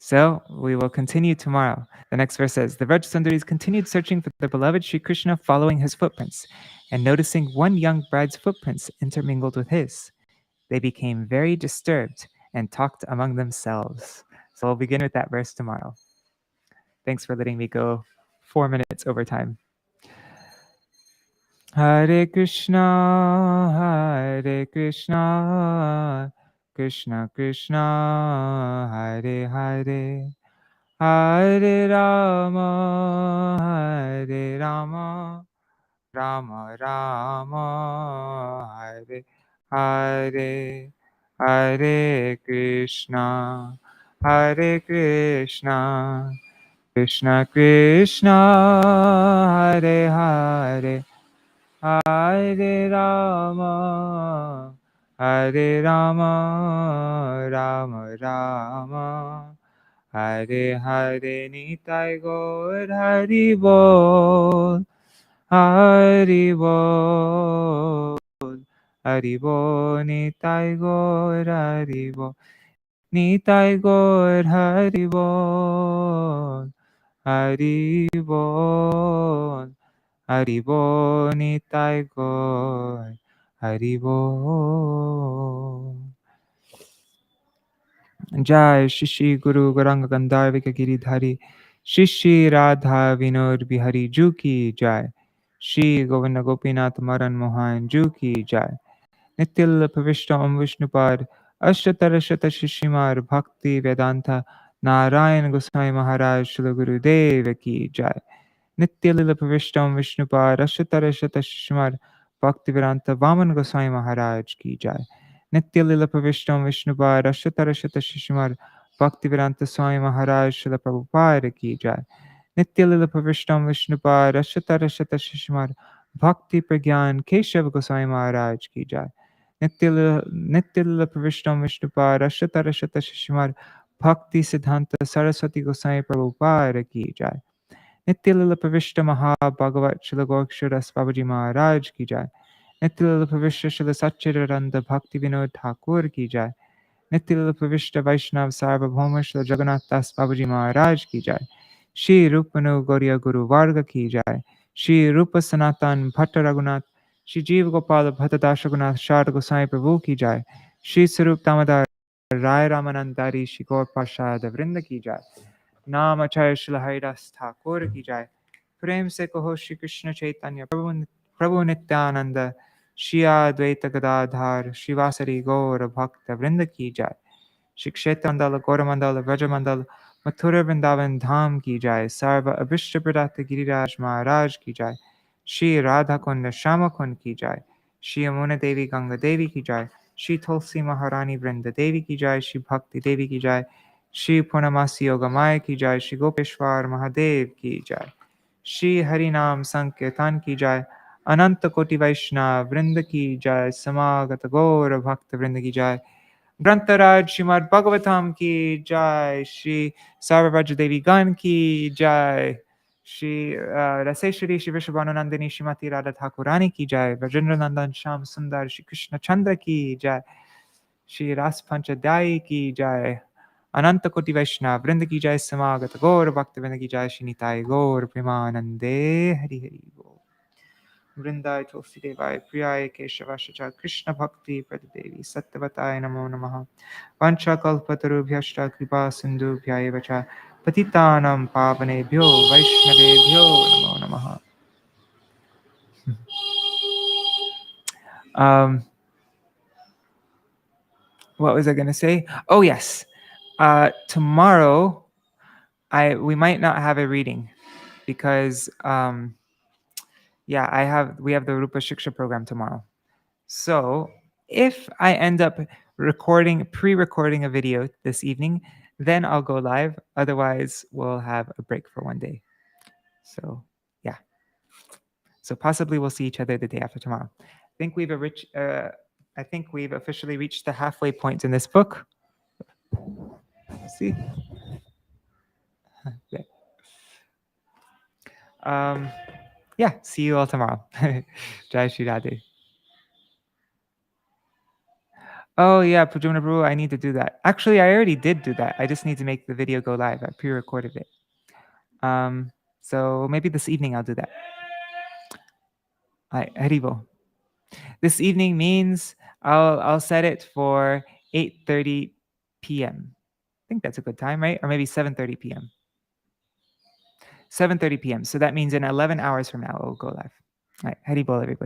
So we will continue tomorrow. The next verse says, the Vrajasundaris continued searching for the beloved Śrī Kṛṣṇa, following his footprints, and noticing one young bride's footprints intermingled with his. They became very disturbed and talked among themselves. So we'll begin with that verse tomorrow. Thanks for letting me go 4 minutes over time. Hare Krishna, Hare Krishna, Krishna Krishna, Hare Hare, Hare Rama, Hare Rama, Rama Rama, Hare Hare, Hare Krishna, Hare Krishna, Krishna Krishna, Hare Hare, Hare Rama, Hare Rama, Rama Rama, Hare Hare Nitai Gaur Hari Bol. Hari Bol. Hari Bol Nitai Gaur Hari Bol. Nitai Gaur Hari Bol. Hari Bol. Hari Bol Nitai Gaur Hari Bol. Jai Shri Guru Gauranga Gandharvika Giridhari Shri Radha Vinod Bihari Ju Ki Jai Shri Govinda Gopinath Maran Mohan Ju Ki Jai Nitil Pavishta Om Vishnupad Ashtatarashata Shishimar Bhakti Vedanta Narayan Gosai Maharaj Shri Guru Deva Ki Jai Nityalila Pavishtam Vishnupad Ashtatarashata Shishimar Bhakti Vedanta Vaman Gosai Maharaj Ki Jai Nityalila Pavishtam Vishnupad Ashtatarashata Shishimar Bhaktivedanta Swami Maharaj Srila Prabhupada Ki Jai Nityalila Pavishtam Vishnupad Ashtatarashata Shishimar Bhakti Pragyan Keshav Goswami Maharaj Ki Jai Nityalila Pavishtam Vishnupad Ashtatarashata Shishimar Bhakti Siddhanta Saraswati Goswami Prabhupada Ki Jai Nityalila Pavishta Maha Bhagavat Srila Gorksharas Babaji Maharaj Ki Jai Nityalila Pavishta Srila Satchidananda Bhakti Vinod Ṭhākura Ki Jai Nityalila Pavishta Vaiṣṇava Sarvabhauma Srila Jagannath Das Babaji Maharaj Ki Jai Shri Rupanu Gauriya Guru Varga Ki Jai Shri Rupa Sanatan Bhatta Raghunath Shri Jīva Gopala Bhatta Dashagunath Sharda Gosai Prabhu Ki Jai Shri Sarup Damodar Rai Ramanandari Shri Gaur Prasada Vrinda Ki Jai Nam Acharya Srila Haridas Thakur Ki Jai Prem Se Kaho Shri Krishna Chaitanya Prabhu Nityananda Shri Advaita Gadadhar Shivasari Gaur Bhakta Vrinda Ki Jai Shri Kshetra Mandala Gaura Mandala Vraja Mandala Mathura Vrindavan Dham Ki Jai Sarva Abhishta Pradata Giriraj Maharaj Ki Jai Shri Radha Kunda Shama Kund Ki Jai Shri Yamuna Devi Ganga Devi Ki Jai Shri Tulsi Maharani Vrinda Devi Ki Jai Shri Bhakti Devi Ki Jai Shri Purnamasi Yogamaya Ki Jai Shri Gopeshwar Mahadev Ki Jai Shri Harinam Sankirtan Ki Jai Ananta Koti Vaishnava Vrinda Ki Jai Samagata Gaura Bhakta Vrinda Ki Jai Grantaraj Srimad Bhagavatam Ki Jai Shri Sarvaraja Devi Gan Ki Jai Shri Raseshwari Shri Vrishabhananandini Shrimati Radha Thakurani Ki Jai Rajendra Nandan Sham Sundar Shri Krishna Chandra Ki Jai Shri Rāsa-pañcādhyayī Ki Jai Ananta Koti Vaishnava Vrinda Ki Jai Samagata Gaur Bhakta Vrinda Ki Jai Shri Nitai Gaur Premanande Hari Hari Bol Vrindai Tulsi Devai Priyai Keshavashacha Krishna Bhakti Pradadevi Sattvatai Namo Namaha Vancha Kalpatarubhyashta Kripa Sindhubhyaya Vacha Patitanam Pavanebhyo Vaishnavebhyo Namo Namaha. What was I going to say? Oh, yes. Tomorrow, we might not have a reading because, we have the Rupa Shiksha program tomorrow. So if I end up pre-recording a video this evening, then I'll go live. Otherwise, we'll have a break for one day. So yeah. So possibly we'll see each other the day after tomorrow. I think we've officially reached the halfway point in this book. Let's see. Yeah, see you all tomorrow. Jai Shri Radhe. Oh yeah, Prajumna Prabhu, I need to do that. Actually, I already did do that. I just need to make the video go live. I pre-recorded it. So maybe this evening I'll do that. Haribo. This evening means I'll set it for 8:30 p.m. I think that's a good time, right? Or maybe 7:30 p.m. 7:30 p.m. So that means in 11 hours from now, it'll go live. All right, Haribol, everybody.